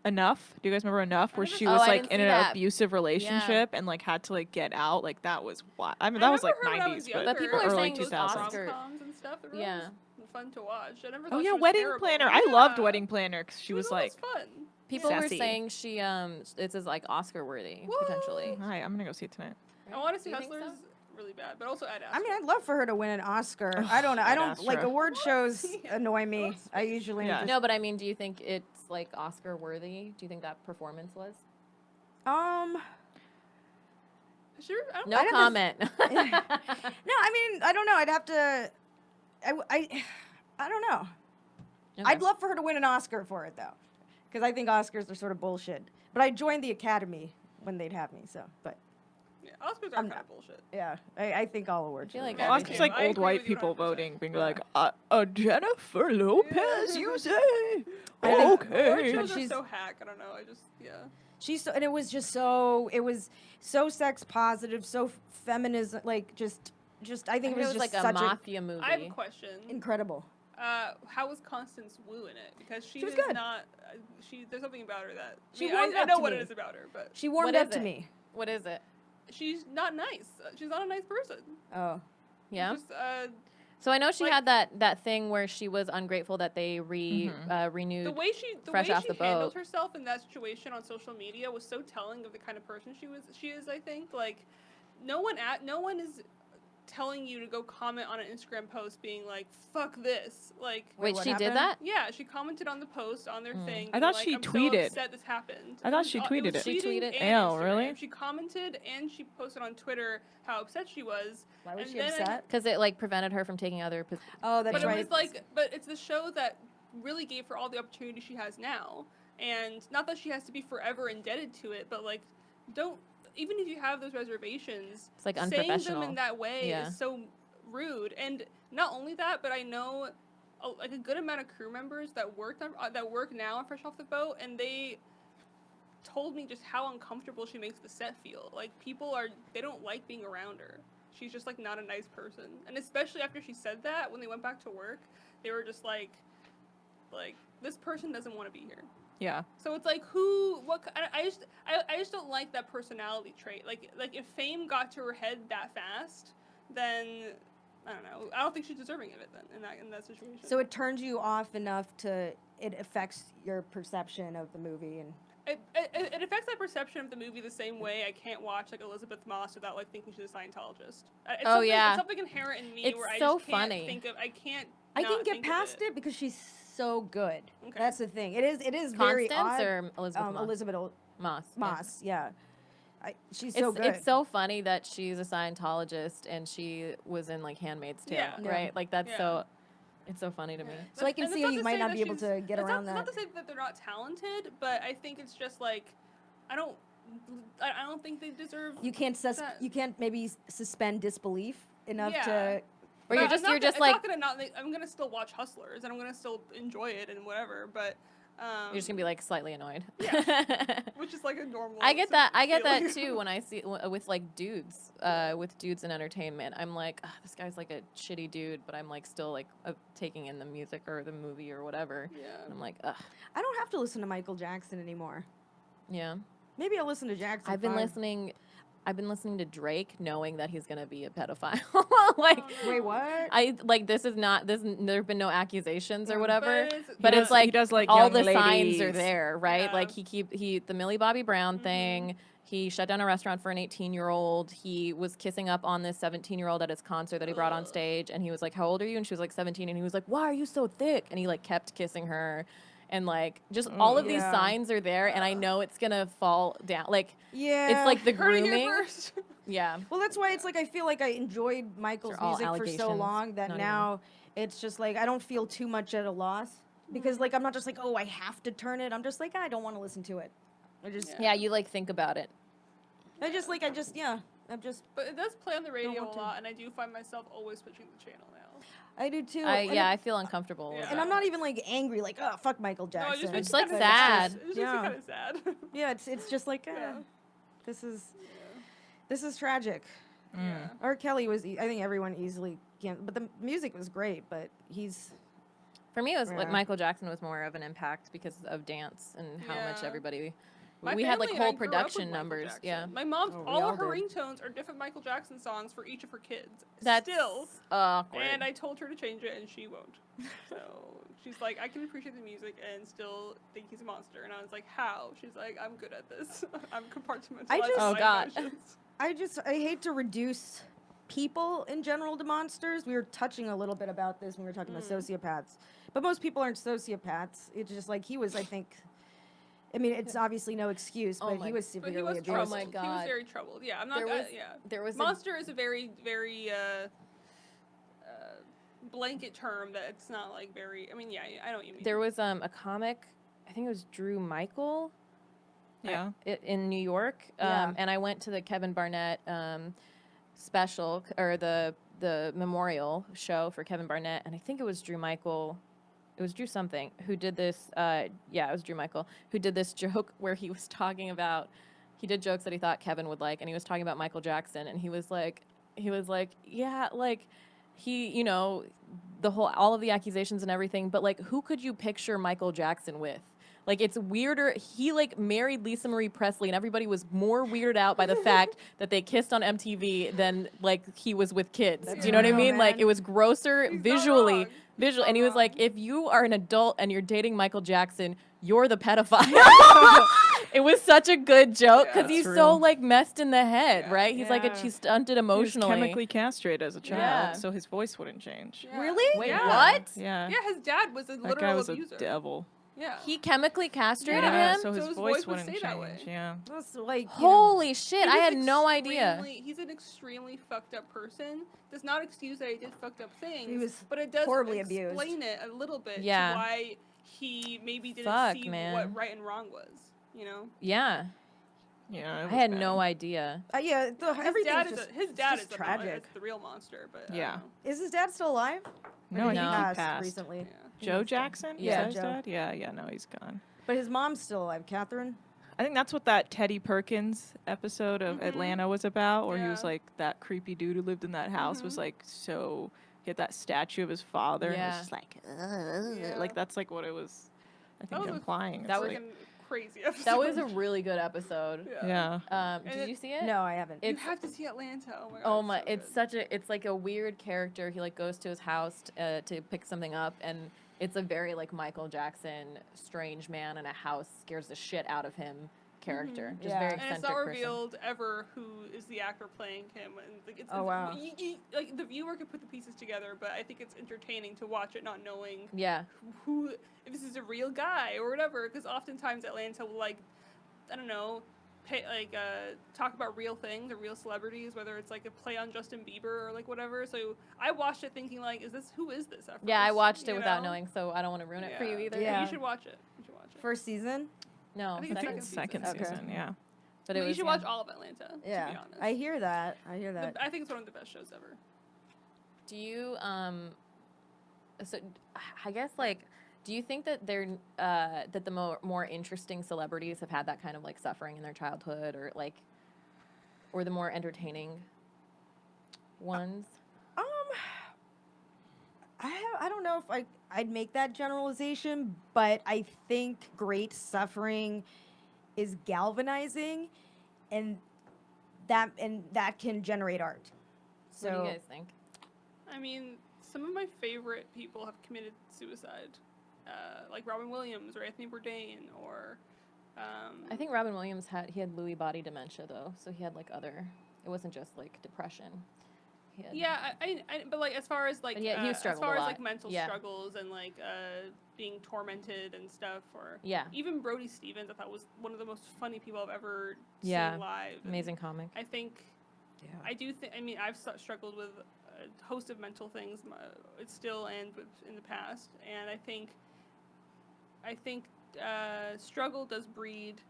Enough. Do you guys remember Enough, where never she saw was it. Oh, I like didn't in see an that. abusive relationship and like had to like get out? Like that was wild. I mean, I that was like remember her when I was 90s, younger. But people are early saying those 2000s. Oscar- rom-coms and stuff. It really Yeah. was fun to watch. I never Oh thought yeah, she was Wedding terrible. Planner. I loved Yeah. Wedding Planner because she was like, always fun. People Sassy. were saying she it's as like Oscar worthy potentially. "Hi, I'm gonna go see it tonight." I want to see Do you think Hustlers so? really bad, but also Ad I mean, I'd love for her to win an Oscar. I don't know. I Ad don't like Astra. award shows annoy me. What's I usually Yeah. just, No, but I mean, do you think it's like Oscar worthy? Do you think that performance was? Sure. I don't No I'd have to- comment. No, I mean, I don't know. I'd have to. I don't know. Okay. I'd love for her to win an Oscar for it though, because I think Oscars are sort of bullshit. But I joined the Academy when they'd have me. So, but Yeah, Oscars are I'm kind of not- bullshit. yeah, I think all awards. feel are like really Well, everything. it's like I old agree white with you people 100%. voting, being Yeah. like, Jennifer Lopez, you say? I think- Award Okay. shows are she's- so hack. I don't know. Yeah. She's so, and it was just so, it was so sex positive, so feminism, like just I I think heard it was just like a such mafia movie. I have a question. incredible. How was Constance Wu in it? Because she was is good. not. There's something about her that. She I mean, warmed I up know to what me. it is about her, but She warmed What up is to it? me. What is it? she's not nice. She's not a nice person. Oh, Yeah. Just, So I know she like- had that thing where she was ungrateful that they renewed. the way she fresh off the handled boat. herself in that situation on social media was so telling of the kind of person she is. I think like no one is telling you to go comment on an Instagram post being like fuck this like. Wait, what she did happened? that? Yeah, she commented on the post on their thing. I being thought like, she I'm tweeted. So upset this happened. I thought she tweeted was it. She tweeting tweeted? and Ew, really? Instagram. She commented and she posted on Twitter how upset she was. why was And she then- upset? Because it like prevented her from taking other. Oh, that's But right. it was like, but it's the show that really gave her all the opportunity she has now, and not that she has to be forever indebted to it, but like, don't even if you have those reservations, It's like saying them unprofessional. in that way Yeah. is so rude. And not only that, but I know like a good amount of crew members that work now on Fresh Off the Boat, and they told me just how uncomfortable she makes the set feel. Like they don't like being around her. She's just like not a nice person. And especially after she said that, when they went back to work, they were just like this person doesn't want to be here. Yeah. So it's like I just don't like that personality trait. Like if fame got to her head that fast, then I don't know. I don't think she's deserving of it then in that situation. So it turns you off enough it affects your perception of the movie and. It affects my perception of the movie the same way I can't watch like Elizabeth Moss without like thinking she's a Scientologist. It's something inherent in me It's where I so just can't funny. think of. I can't. I not can get think of past it because she's so good. Okay. That's the thing. It is very Constance odd. or Elizabeth Moss? Elizabeth Moss. yeah. Moss, yeah. She's so good. It's so funny that she's a Scientologist and she was in like Handmaid's Tale, Yeah. Yeah. right? Like that's Yeah. it's so funny to me. So I can And it's see not you to might say not that be able she's- to get it's around not, that. It's not to say that they're not talented, but I think it's just like I don't think they deserve. You can't you can't maybe suspend disbelief enough Yeah. to. Or you're I'm just not you're gonna- just like I'm gonna still watch Hustlers and I'm gonna still enjoy it and whatever, but you're just gonna be like slightly annoyed. which is like a normal. I get that. I get that feeling. too when I see with like dudes, with dudes in entertainment. I'm like, "Ugh, this guy's like a shitty dude, but I'm like still like taking in the music or the movie or whatever. Yeah. And I'm like, ugh, I don't have to listen to Michael Jackson anymore. yeah. Maybe I'll listen to Jackson. I've been 5. listening. I've been listening to Drake, knowing that he's gonna be a pedophile. like, Oh, no. Wait, what? I like this is not this. There have been no accusations or whatever. But But He it's does- like he does like all young the signs ladies. are there, right? Yeah. Like the Millie Bobby Brown thing. He shut down a restaurant for an 18-year-old. He was kissing up on this 17-year-old at his concert that he brought on Ugh. stage, and he was like, "How old are you?" And she was like 17, and he was like, "Why are you so thick?" And he like kept kissing her. and like just all of these Yeah. signs are there, and I know it's gonna fall down. Like Yeah. it's like the Heard it here grooming. first. Yeah. Well, that's why it's like I feel like I enjoyed Michael's all music for so allegations, long that not now it's just like I don't feel too much at a loss because like I'm not just like, oh, I have to turn it. I'm just like, I don't want to listen to it. I just Yeah, you like think about it. I'm just But it does play on the radio want a to. lot, and I do find myself always switching the channel now. I do too. I feel uncomfortable. Yeah. with And it. I'm not even like angry, like, oh, fuck Michael No, it Jackson. just makes It's me like kinda sad. It just Yeah. makes me kind of sad. Yeah, it's just like, Yeah. this is tragic. Yeah. R. Kelly was, I think everyone easily can, but the music was great, but he's, For me, it was like Yeah. Michael Jackson was more of an impact because of dance and how much Yeah. everybody. My We had like family and I whole grew up with production Michael numbers. Jackson. Yeah. My mom, Oh, we all all of her did. ringtones are different Michael Jackson songs for each of her kids. That's Still. awkward. And I told her to change it, and she won't. So she's like, I can appreciate the music and still think he's a monster. And I was like, how? She's like, I'm good at this. I'm compartmentalizing I just- Oh, my God. emotions. I hate to reduce people in general to monsters. We were touching a little bit about this when we were talking about sociopaths. But most people aren't sociopaths. It's just like he was, I think, I mean, it's obviously no excuse, Oh but my- he was But severely he was abused. troubled. my He was God. very troubled. Yeah, I'm not. There was- yeah. there was a- Monster is a very, very blanket term that it's not like very. I mean, yeah, I know what you mean. There was a comic, I think it was Drew Michael. Yeah. In New York, Yeah. and I went to the Kevin Barnett special or the memorial show for Kevin Barnett, and I think it was Drew Michael. It was Drew something who did this. Yeah, it was Drew Michael who did this joke where he was talking about. He did jokes that he thought Kevin would like, and he was talking about Michael Jackson, and he was like, yeah, like he, you know, all of the accusations and everything, but like, who could you picture Michael Jackson with? Like, it's weirder. He, like, married Lisa Marie Presley, and everybody was more weirded out by the fact that they kissed on MTV than, like, he was with kids. Do you know what I true, mean? Like, man. it was grosser He's not visually. wrong. He's And he not was like, wrong. if you are an adult and you're dating Michael Jackson, you're the pedophile. It was such a good joke because Yeah. he's That's so, real. like, messed in the head, Yeah. right? He's like, Yeah. he's stunted He was emotionally. chemically castrated as a child, Yeah. so his voice wouldn't change. Yeah. Really? Wait, Yeah. what? Yeah. Yeah, his dad was a That literal guy was abuser. a devil. Yeah. He chemically castrated Yeah, him? so his voice would wouldn't stay that way. change. Yeah. That's like, you know, Holy shit, He I was had no idea. extremely- He's an extremely fucked up person. Does not excuse that he did fucked up things. He was but it does horribly explain it a little bit Yeah. to why he maybe didn't Fuck, see man. what right and wrong was. You know, Yeah, Yeah. I had no idea. yeah, his dad everything's his dad just is tragic. It's the real monster. But I Yeah. don't know. Is his dad still alive? Or No, did I No. think he he passed. recently. Yeah. Joe Jackson? Yeah, Is that his Joe. dad? Yeah, no, he's gone. But his mom's still alive, Catherine. I think that's what that Teddy Perkins episode of Atlanta was about, where he was Yeah. like that creepy dude who lived in that house was like so he had that statue of his father and it Yeah. was just like Yeah. like that's like what it was I think was a- implying. that It's was like, Freaking crazy episode. That was a really good episode. yeah. yeah. And Did it- you see it? No, I haven't. You It's have to see Atlanta. Oh my god. oh my! so It's good. such a. It's like a weird character. He like goes to his house to pick something up, and it's a very like Michael Jackson, strange man in a house, scares the shit out of him character. Just Yeah. very And eccentric it's not person. revealed ever who is the actor playing him. And like, it's, Oh, wow. like the viewer could put the pieces together, but I think it's entertaining to watch it not knowing Yeah, who if this is a real guy or whatever. Because oftentimes Atlanta will like, I don't know, talk about real things or real celebrities, whether it's like a play on Justin Bieber or like whatever. So I watched it thinking like, who is this? At yeah. I first, watched it you without know? knowing, so I don't want to ruin it for you either. Yeah. You should watch it. You should watch it. First season? No, I think it's second season. Second Okay. season, yeah. But it you was. should yeah. watch all of Atlanta. To be Yeah. honest. I hear that. I hear that. I think it's one of the best shows ever. Do you so I guess like do you think that they're that the more interesting celebrities have had that kind of like suffering in their childhood or the more entertaining ones? I don't know if I'd make that generalization, but I think great suffering is galvanizing, and that can generate art. So What do you guys think? I mean, some of my favorite people have committed suicide, like Robin Williams or Anthony Bourdain or. I think Robin Williams had Lewy body dementia though, so he had like other. It wasn't just like depression. But like as far as like But yeah, he as struggled far a as like lot. mental Yeah. struggles and like being tormented and stuff, or Yeah. even Brody Stevens, I thought was one of the most funny people I've ever Yeah. seen live. And Amazing comic. I think I do think. I mean, I've struggled with a host of mental things. It's still and in the past, and I think struggle does breed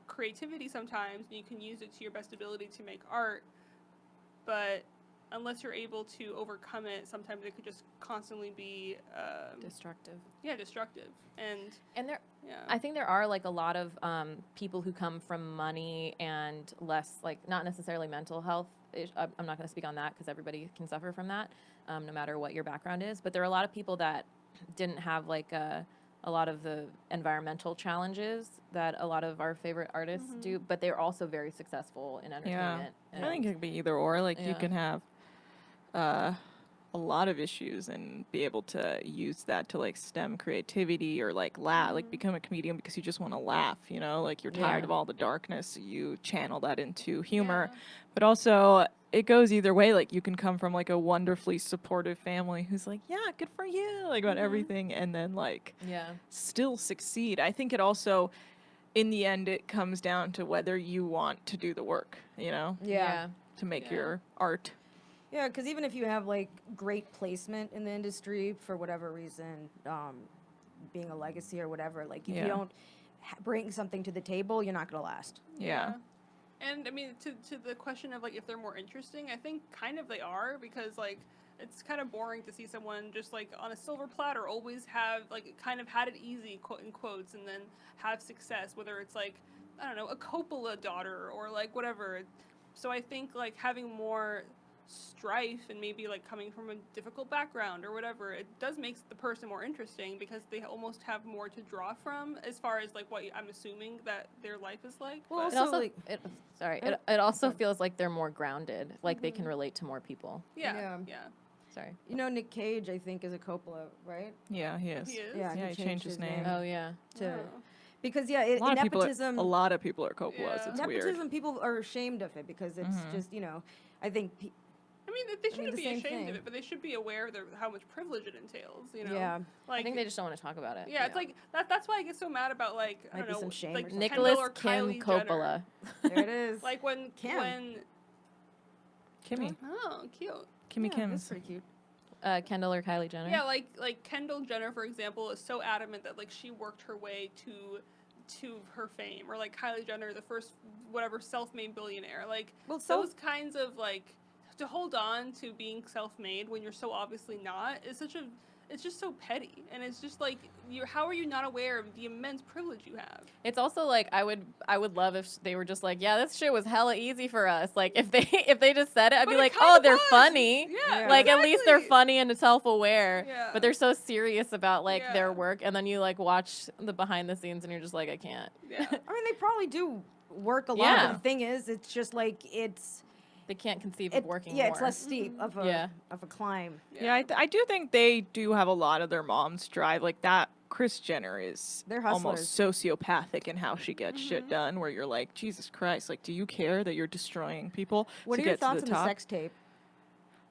creativity sometimes, and you can use it to your best ability to make art. But unless you're able to overcome it, sometimes it could just constantly be Destructive. destructive. And there, yeah, I think there are like a lot of people who come from money and less like not necessarily mental health. I'm not going to speak on that because everybody can suffer from that, no matter what your background is. But there are a lot of people that didn't have like a lot of the environmental challenges that a lot of our favorite artists do, but they're also very successful in entertainment. I think it could be either or. Like you Yeah. can have a lot of issues and be able to use that to like stem creativity or like laugh, like become a comedian because you just want to laugh, you know, like you're tired Yeah. of all the darkness, so you channel that into humor. Yeah. But also it goes either way. Like you can come from like a wonderfully supportive family who's like, yeah, good for you, like about everything, and then like Yeah. still succeed. I think it also, in the end, it comes down to whether you want to do the work, you know, Yeah. to make Yeah. your art. Yeah, because even if you have like great placement in the industry for whatever reason, being a legacy or whatever, like if Yeah. you don't bring something to the table, you're not gonna last. Yeah. And I mean, to the question of like if they're more interesting, I think kind of they are, because like it's kind of boring to see someone just like on a silver platter always have like kind of had it easy, quote in quotes, and then have success, whether it's like, I don't know, a Coppola daughter or like whatever. So I think like having more strife and maybe like coming from a difficult background or whatever, it does make the person more interesting because they almost have more to draw from as far as like what I'm assuming that their life is like. Well, But- It also, like- it also feels like they're more grounded, like they can relate to more people. yeah. Sorry. You know, Nick Cage, I think, is a Coppola, right? Yeah, he is. He is? Yeah, Yeah, he changed his name. Oh yeah. To Oh. because yeah, A lot of people. nepotism. A lot of people are Coppolas. Yeah. It's nepotism. weird. People are ashamed of it because it's just I think I mean, they shouldn't the be same ashamed thing. of it, but they should be aware of how much privilege it entails. You know, yeah. like I think they just don't want to talk about it. yeah, it's like that's why I get so mad about like I Might don't be know, some shame or like something. Kendall Nicholas or Kim Kylie Coppola. Jenner. There it is. Like when Kim. Kimmy. oh cute. Kimmy Yeah, Kim's. that's pretty cute. Kendall or Kylie Jenner. Yeah, like Kendall Jenner, for example, is so adamant that like she worked her way to her fame, or like Kylie Jenner, the first whatever self-made billionaire. Like Well, those kinds of like to hold on to being self-made when you're so obviously not is it's just so petty, and it's just like how are you not aware of the immense privilege you have? It's also like I would love if they were just like, yeah, this shit was hella easy for us. Like if they just said it, I'd But be it like, kinda oh, they're was. funny. Yeah, Like at least they're exactly. funny and self-aware. Yeah. But they're so serious about like their Yeah. work, and then you like watch the behind the scenes, and you're just like, I can't. Yeah. I mean, they probably do work a lot. Yeah. But the thing is, it's just like They can't conceive of working yeah, more. it's less steep of a climb. Yeah, I do think they do have a lot of their mom's drive. Like that, Kris Jenner is They're almost sociopathic in how she gets shit done. Where you're like, Jesus Christ, like, do you care that you're destroying people What to are your get to thoughts the on top? the sex tape?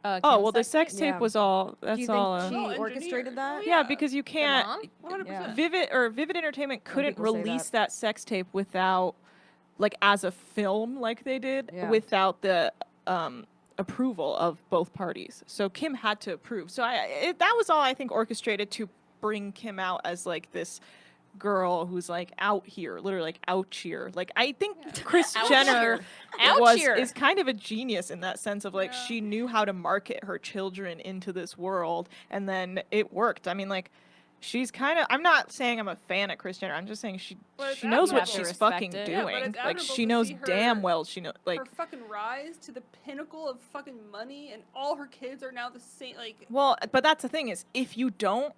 Oh Kim well, the sex- sex tape Yeah. was all. Do That's you all. think she Well, orchestrated engineered. that? Oh, Yeah, because you The can't. mom? 100%. Yeah. Vivid Entertainment couldn't people say release that. that sex tape without, like, as a film, like they did, Yeah. without the approval of both parties. So Kim had to approve. So that was all I think orchestrated to bring Kim out as like this girl who's like out here, literally like out here. Like I think Kris Out Jenner here. Out here. is kind of a genius in that sense of like Yeah. she knew how to market her children into this world, and then it worked. I mean, like. She's kind of. I'm not saying I'm a fan of Kris Jenner. I'm just saying But it's she knows what admirable. she's Respect fucking it. Yeah, but doing. it's Like admirable she to knows see her- damn well she knows. Like her fucking rise to the pinnacle of fucking money, and all her kids are now the same. Like well, but that's the thing is if you don't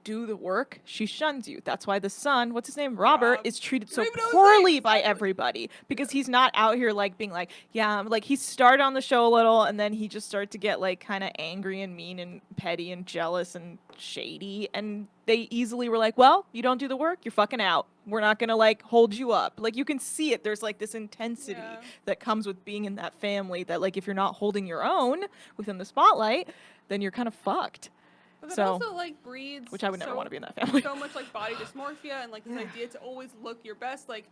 do the work, she shuns you. That's why the son, what's his name, Robert, Rob. is treated so Don't even know his poorly name, by exactly. everybody because he's not out here like being like, yeah, like he started on the show a little and then he just started to get like kind of angry and mean and petty and jealous and shady, and they easily were like, well, you don't do the work, you're fucking out. We're not gonna like hold you up. Like you can see it. There's like this intensity Yeah. that comes with being in that family that like if you're not holding your own within the spotlight, then you're kind of fucked. But that So- also like breeds, Which I would never so- want to be in that family. so much like body dysmorphia and like this Yeah. idea to always look your best. Like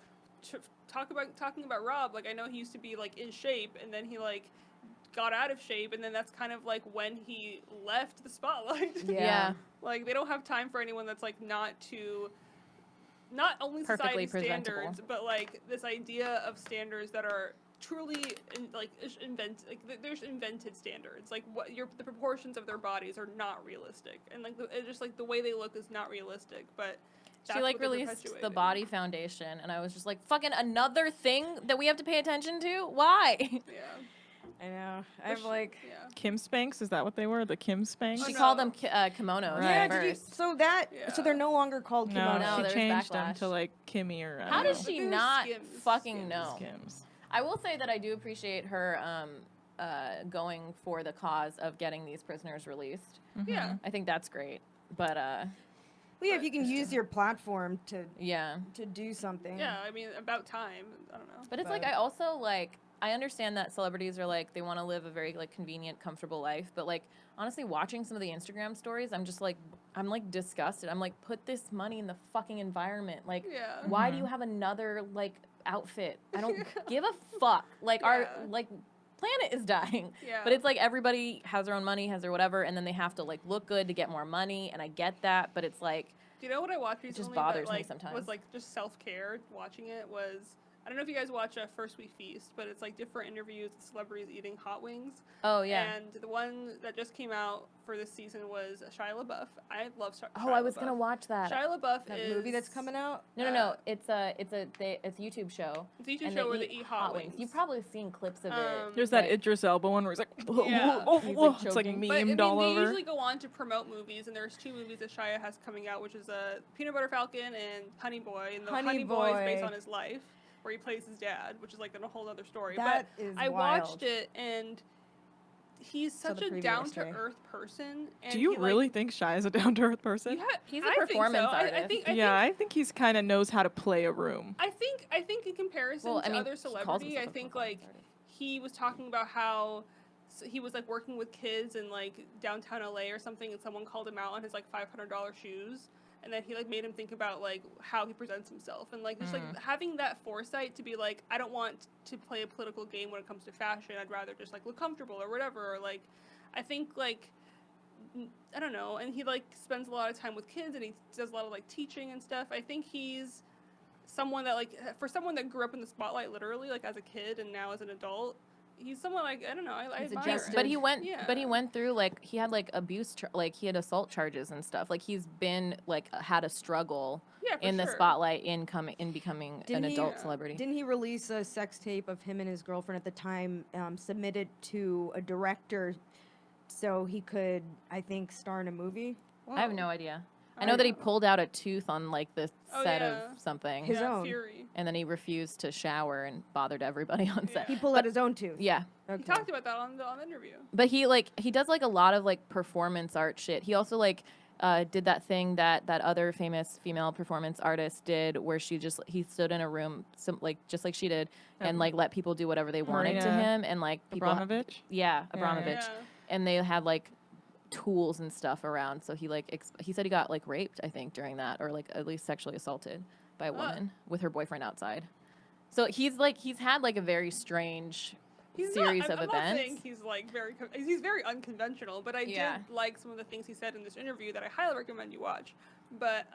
talking about Rob, like I know he used to be like in shape and then he like got out of shape and then that's kind of like when he left the spotlight. Yeah. Like they don't have time for anyone that's like not only Perfectly society presentable. standards, but like this idea of standards that are truly there's invented standards. Like the proportions of their bodies are not realistic, and like it's just like the way they look is not realistic. But that's She like what they're released the perpetuating. Body Foundation, and I was just like, fucking another thing that we have to pay attention to? Why? Yeah. I know. But I'm like. Yeah. Kim Spanks, is that what they were? The Kim Spanks? Oh, She no. called them kimonos Right. Yeah, at did you, first. so that Yeah. so they're no longer called No, kimonos. No, she there's changed them backlash. to like Kimmy or I How don't does know. she They're not Skims. fucking Skims. know? Skims. I will say that I do appreciate her going for the cause of getting these prisoners released. Yeah. I think that's great. But Well, yeah, if you can use your platform to yeah. do something. Yeah. I mean, about time. I don't know. But it's like But- I also like I understand that celebrities are like they want to live a very like convenient, comfortable life, but like honestly watching some of the Instagram stories, I'm just like I'm like disgusted. I'm like put this money in the fucking environment. Like Yeah. why do you have another like outfit? I don't give a fuck. Like our Yeah. like planet is dying. Yeah. But it's like everybody has their own money, has their whatever, and then they have to like look good to get more money, and I get that, but it's like Do you know what I watched just recently? bothers that, me like, sometimes. Was like just self care. Watching it was. I don't know if you guys watch First We Feast, but it's like different interviews with celebrities eating hot wings. oh yeah. And the one that just came out for this season was Shia LaBeouf. I love Shia Oh, I was LaBeouf. gonna watch that. Shia LaBeouf That is movie that's coming out. No. It's a YouTube show. It's a YouTube And show where they eat hot wings. You've probably seen clips of it. There's that Like- Idris Elba one where he's like, Yeah. He's, like, it's like choking. But I mean, memed all they over. usually go on to promote movies, and there's 2 movies that Shia has coming out, which is Peanut Butter Falcon and Honey Boy. And the Honey Honey Boy is Boy. based on his life, where he plays his dad, which is like a whole other story. That but is I wild. watched it, and he's Saw such the a preview down to yesterday. earth person. And Do you he, really think Shy is a down to earth person? He's a I think performance so. artist. I think I think he's kind of knows how to play a room. I think in comparison Well, to I mean, other he calls celebrity, himself I a think performance like artist. he was talking about how he was like working with kids in like downtown LA or something, and someone called him out on his like $500 shoes, and then he like made him think about like how he presents himself, and like just like having that foresight to be like, I don't want to play a political game when it comes to fashion. I'd rather just like look comfortable or whatever. Or like, I think like I don't know, and he like spends a lot of time with kids, and he does a lot of like teaching and stuff. I think he's someone that like for someone that grew up in the spotlight literally like as a kid and now as an adult, he's someone like I don't know, I He's admire adjusted. him. But he went. Yeah. But he went through like he had like abuse, like he had assault charges and stuff. Like he's been like had a struggle Yeah, for in the sure. spotlight in becoming Didn't an he- adult Yeah. celebrity. Didn't he release a sex tape of him and his girlfriend at the time, submitted to a director so he could, I think, star in a movie? I have no idea. I know that he pulled out a tooth on like the Oh, set yeah. of something, His yeah, own. Fury. and then he refused to shower and bothered everybody on set. He pulled out his own tooth. Yeah. Okay. He talked about that on the interview. But he does like a lot of like performance art shit. He also like did that thing that other famous female performance artist did where he stood in a room just like she did and like let people do whatever they wanted to Marina him and like people Abramovich? yeah, Yeah. Abramovich. Yeah. And they had like tools and stuff around, so he like he said he got like raped, I think, during that, or like at least sexually assaulted by a woman with her boyfriend outside. So he's had like a very strange series of I'm events. not saying he's like he's very unconventional, but I Yeah. did like some of the things he said in this interview that I highly recommend you watch. But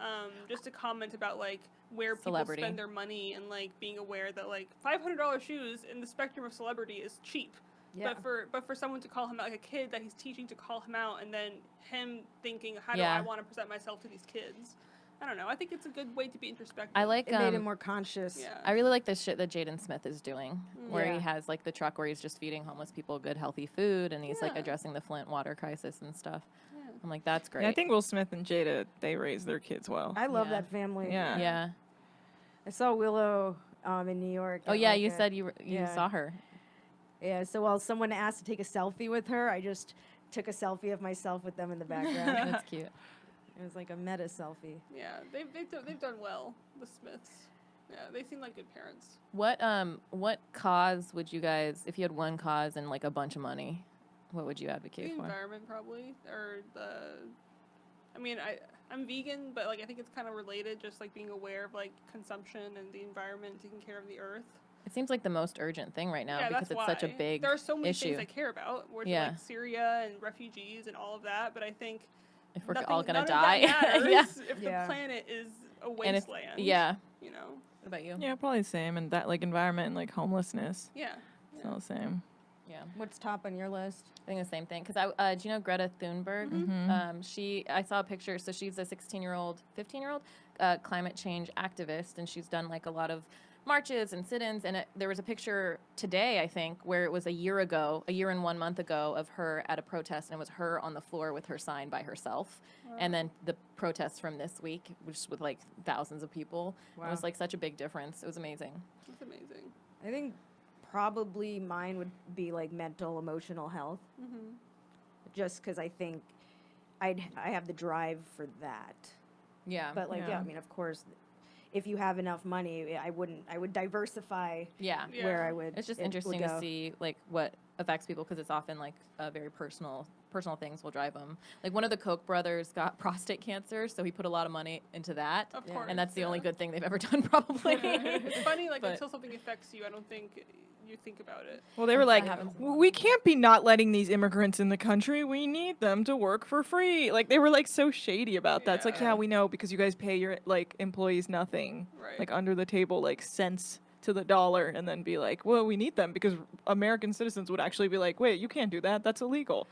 just to comment about like where Celebrity. people spend their money and like being aware that like $500 shoes in the spectrum of celebrity is cheap. Yeah. But for someone to call him out, like a kid that he's teaching to call him out, and then him thinking, how do Yeah. I want to present myself to these kids? I don't know. I think it's a good way to be introspective. I like It made him more conscious. Yeah. I really like the shit that Jaden Smith is doing, where Yeah. he has like the truck where he's just feeding homeless people good, healthy food, and he's like Yeah. addressing the Flint water crisis and stuff. Yeah. I'm like, that's great. Yeah, I think Will Smith and Jada, they raise their kids well. I love Yeah. that family. Yeah. Yeah. I saw Willow in New York. Oh at, yeah, like, you a- said you yeah. saw her. Yeah, so while someone asked to take a selfie with her, I just took a selfie of myself with them in the background. That's cute. It was like a meta selfie. Yeah, they've done well. The Smiths. Yeah, they seem like good parents. What cause would you guys, if you had one cause and like a bunch of money, what would you The advocate for? environment probably, or I mean, I'm vegan, but like I think it's kind of related. Just like being aware of like consumption and the environment, taking care of the earth. It seems like the most urgent thing right now Yeah, because that's it's such a why. big There are so many issue. things I care about, which Yeah. like Syria and refugees and all of that. But I think If we're nothing- all gonna none die, of that matters yeah. if Yeah. the planet is a And if, wasteland. yeah. You know. What about you? Yeah, probably the same. And that, like, environment and, like, homelessness. Yeah. It's all the same. Yeah. What's top on your list? I think the same thing. Because do you know Greta Thunberg? Mm-hmm. I saw a picture. So she's a 15-year-old climate change activist, and she's done like a lot of marches and sit-ins. And there was a picture today, I think, where it was a year and 1 month ago, of her at a protest, and it was her on the floor with her sign by herself. And then the protests from this week, which with like thousands of people. It was Wow. like such a big difference. It was amazing. That's amazing. I think probably mine would be like mental, emotional health. Mm-hmm. Just because I think I have the drive for that. Yeah. But like, yeah, Yeah. I mean, of course, if you have enough money, I would diversify yeah. Yeah. where I would. It's just it would interesting to go. see like what affects people because it's often like very personal things will drive them. Like one of the Koch brothers got prostate cancer, so he put a lot of money into that, Of Yeah. course. and that's the only yeah. good thing they've ever done probably. It's funny, like But- until something affects you, I don't think you think about it. Well, they were like, happens. we can't be not letting these immigrants in the country. We need them to work for free. Like, they were, like, so shady about that. It's like, Yeah. yeah, we know because you guys pay your, like, employees nothing. Right. Like, under the table, like, cents to the dollar, and then be like, well, we need them because American citizens would actually be like, wait, you can't do that. That's illegal.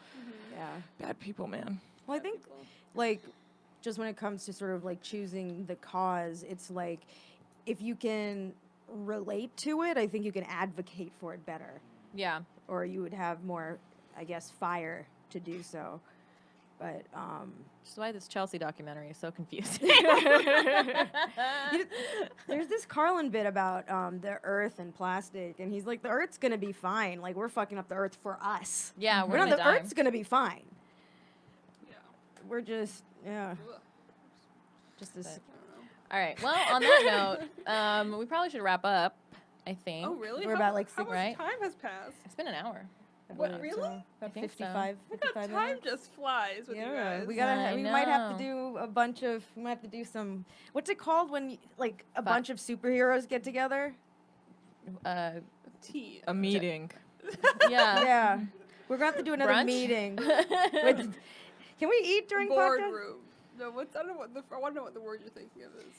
Yeah. Bad people, man. Well, I think like just when it comes to sort of like choosing the cause, it's like if you can relate to it, I think you can advocate for it better, yeah. or you would have more, I guess, fire to do so. But Which is why this Chelsea documentary is so confusing. there's this Carlin bit about the earth and plastic, and he's like, the earth's gonna be fine. Like we're fucking up the earth for us. Yeah, we're We're not, gonna the die. earth's gonna be fine. Yeah. We're just Ugh. just this. I don't know. All right. Well, on that note, we probably should wrap up. I think. Oh, really? We're How- about, like, how six- much right? time has passed? It's been an hour. I What, believe really? so. I About think so. 55, God, 55 time minutes. just flies with you Yeah, guys. we gotta. I We might have know. to do a bunch of. We might have to do some. What's it called when like a Fu- bunch of superheroes get together? Tea. A meeting. Yeah. Yeah, we're gonna have to do another Brunch? meeting. With, can we eat during podcast? Boardroom. No, what's I don't know what I want to know what the word you're thinking of is.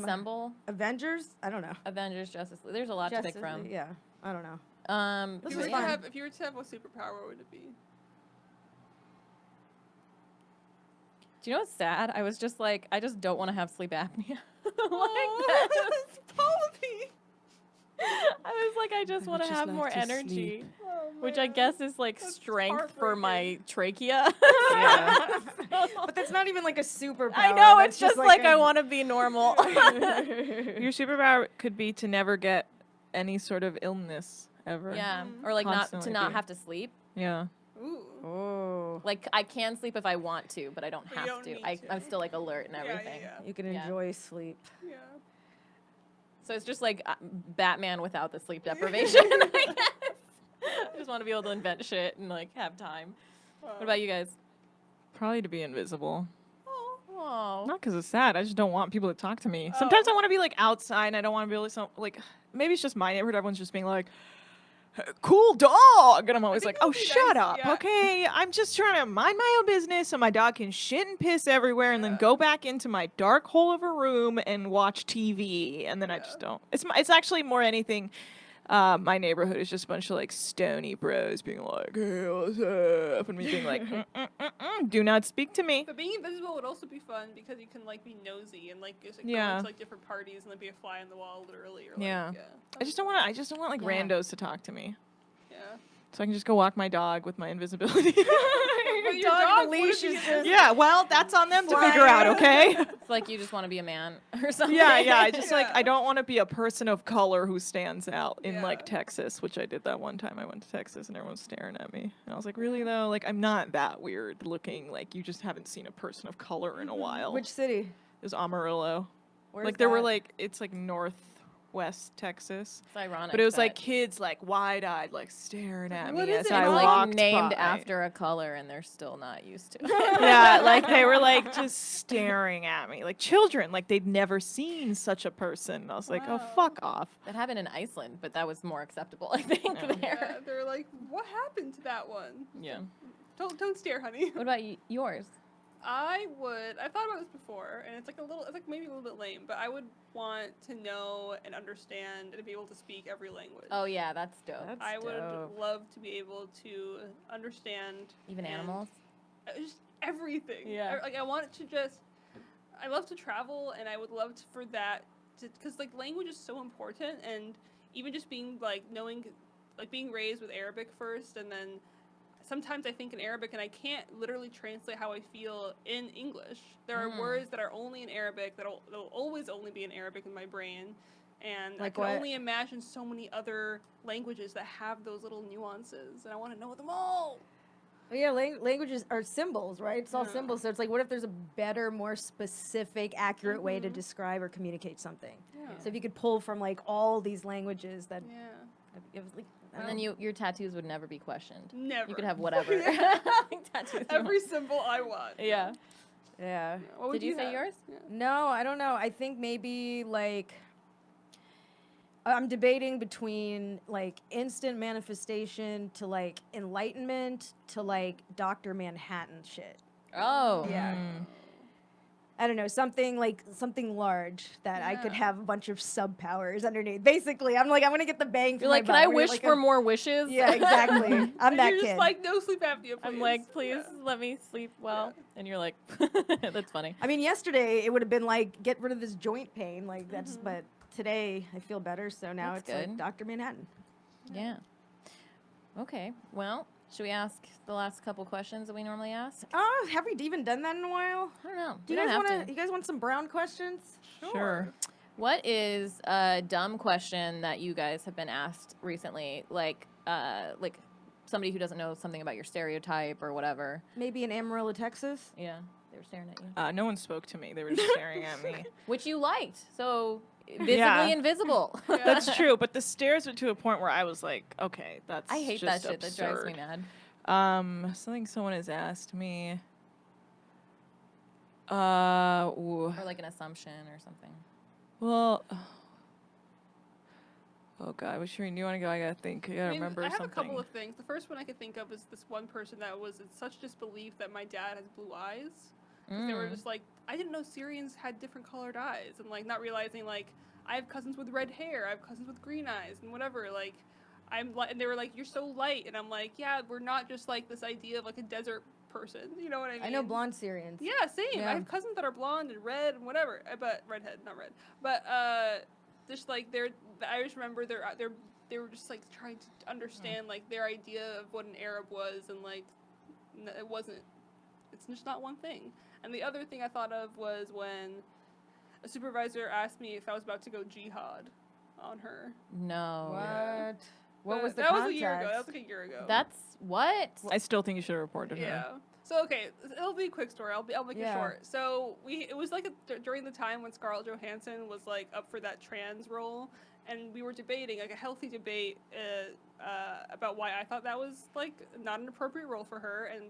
Assemble. Avengers. I don't know. Avengers, Justice League. There's a lot to Justice pick from. League, yeah, I don't know. If This you, was were to fun. have, if you were to have a superpower, what would it be? Do you know what's sad? I was just like, I just don't want to have sleep apnea. Oh, that's Poppy. I was like, I just I want would to just have like more to energy, Oh, which I man. guess is like That's strength for my heartbreaking. trachea. Yeah. But that's not even like a superpower. I know, That's it's just like I a- want to be normal. Your superpower could be to never get any sort of illness ever. Yeah, Mhm. or like not to Constantly not be. have to sleep. Yeah. Ooh. Oh, Like I can sleep if I want to, but I don't But you have don't to. need to. I'm still like alert and Yeah, yeah, everything. yeah. you can Yeah. enjoy sleep. Yeah. So it's just like Batman without the sleep deprivation. I guess. I just want to be able to invent shit and like have time. What about you guys? Probably to be invisible. Oh, Not because it's sad. I just don't want people to talk to me. Sometimes I want to be like outside and I don't want to be like maybe it's just my neighborhood. Everyone's just being like, cool dog. And I'm always think like, oh, it would be shut nice, up. yeah. Okay. I'm just trying to mind my own business so my dog can shit and piss everywhere and then Yeah. go back into my dark hole of a room and watch TV. And then I Yeah. just don't. It's actually more anything. My neighborhood is just a bunch of like stony bros being like, hey, what's up? And me being like, do not speak to me. But being invisible would also be fun because you can like be nosy and like just like, go Yeah. into like different parties and like be a fly on the wall literally. Or, like, Yeah. yeah. I just don't want like Yeah. randos to talk to me. Yeah. So I can just go walk my dog with my invisibility. but your dog, dog the wouldn't leash be is in just- Yeah, well, that's on them to Flying figure out, around. okay? It's like you just want to be a man or something. Yeah, I just like Yeah. I don't want to be a person of color who stands out in like Yeah. Texas, which I did that one time. I went to Texas and everyone was staring at me, and I was like, really though, like I'm not that weird looking. Like you just haven't seen a person of color in a while. Which city? It was Amarillo. Where's Like there were that? like it's like northwest Texas, It's ironic. but it was like that kids like wide-eyed, like staring at What me is as it? I it's It's walked like named by. after a color, and they're still not used to it. Yeah, like they were like just staring at me, like children, like they'd never seen such a person. I was like, oh Wow. fuck off. That happened in Iceland, but that was more acceptable, I think. Yeah. There. Yeah, they're like, what happened to that one? Yeah. Don't stare, honey. What about yours? I thought about this before, and it's like maybe a little bit lame, but I would want to know and understand and be able to speak every language. Oh yeah, that's dope. That's I would dope. love to be able to understand Even and animals. just everything. Yeah. Like I want to I love to travel, and I would love for that because like language is so important, and even just being like knowing, like being raised with Arabic first, and then sometimes I think in Arabic and I can't literally translate how I feel in English. There are words that are only in Arabic they'll always only be in Arabic in my brain, and Like I can what? only imagine so many other languages that have those little nuances, and I want to know them all. Well, yeah, languages are symbols, right? It's all Yeah. symbols. So it's like, what if there's a better, more specific, accurate way to describe or communicate something? Yeah. So if you could pull from like all these languages, that Yeah. it was like, And then your tattoos would never be questioned. Never. You could have whatever Yeah. tattoos. you Every symbol I want. want. Yeah. yeah. What would Did you say have? yours? Yeah. No, I don't know. I think maybe like I'm debating between like instant manifestation to like enlightenment to like Dr. Manhattan shit. Oh. Yeah. I don't know, something large that I could Yeah. have a bunch of sub powers underneath. Basically, I'm like, I'm gonna get the bang for You're my like, can buck. I Where you're wish like for a- more wishes? Yeah, exactly. I'm And that you're kid. just like, no sleep apnea, please. I'm like, please Yeah. let me sleep well. And you're like, that's funny. I mean, yesterday it would have been like, get rid of this joint pain, like that's. But today I feel better, so now That's it's like good. Dr. Manhattan. Yeah. Okay. Well, should we ask the last couple questions that we normally ask? Oh, have we even done that in a while? I don't know. Do We you don't guys have want to. You guys want some brown questions? Sure. What is a dumb question that you guys have been asked recently? Like somebody who doesn't know something about your stereotype or whatever. Maybe in Amarillo, Texas. Yeah, they were staring at you. No one spoke to me. They were just staring at me. Which you liked. So visibly Yeah. invisible. That's true, but the stares were to a point where I was like, okay, that's I hate that just shit. That drives me absurd. mad. Something someone has asked me. Ooh. Or like an assumption or something. Well, oh god, well, Shereen, do you want to go? I gotta think. I gotta I mean, remember I have something. a couple of things. The first one I could think of is this one person that was in such disbelief that my dad has blue eyes. 'Cause they were just like, I didn't know Syrians had different colored eyes, and like not realizing like I have cousins with red hair, I have cousins with green eyes, and whatever. Like, and they were like, you're so light, and I'm like, yeah, we're not just like this idea of like a desert person. You know what I mean? I know blonde Syrians. Yeah, same. Yeah. I have cousins that are blonde and red and whatever, but redhead, not red. But just like I just remember they were just like trying to understand like their idea of what an Arab was, and like it wasn't. It's just not one thing. And the other thing I thought of was when a supervisor asked me if I was about to go jihad on her. No. What? What But was the that context? was a year ago. That was like a year ago. That's what? I still think you should have reported her. Yeah. So okay, it'll be a quick story. I'll make Yeah. it short. So it was like during the time when Scarlett Johansson was like up for that trans role, and we were debating like a healthy debate about why I thought that was like not an appropriate role for her, and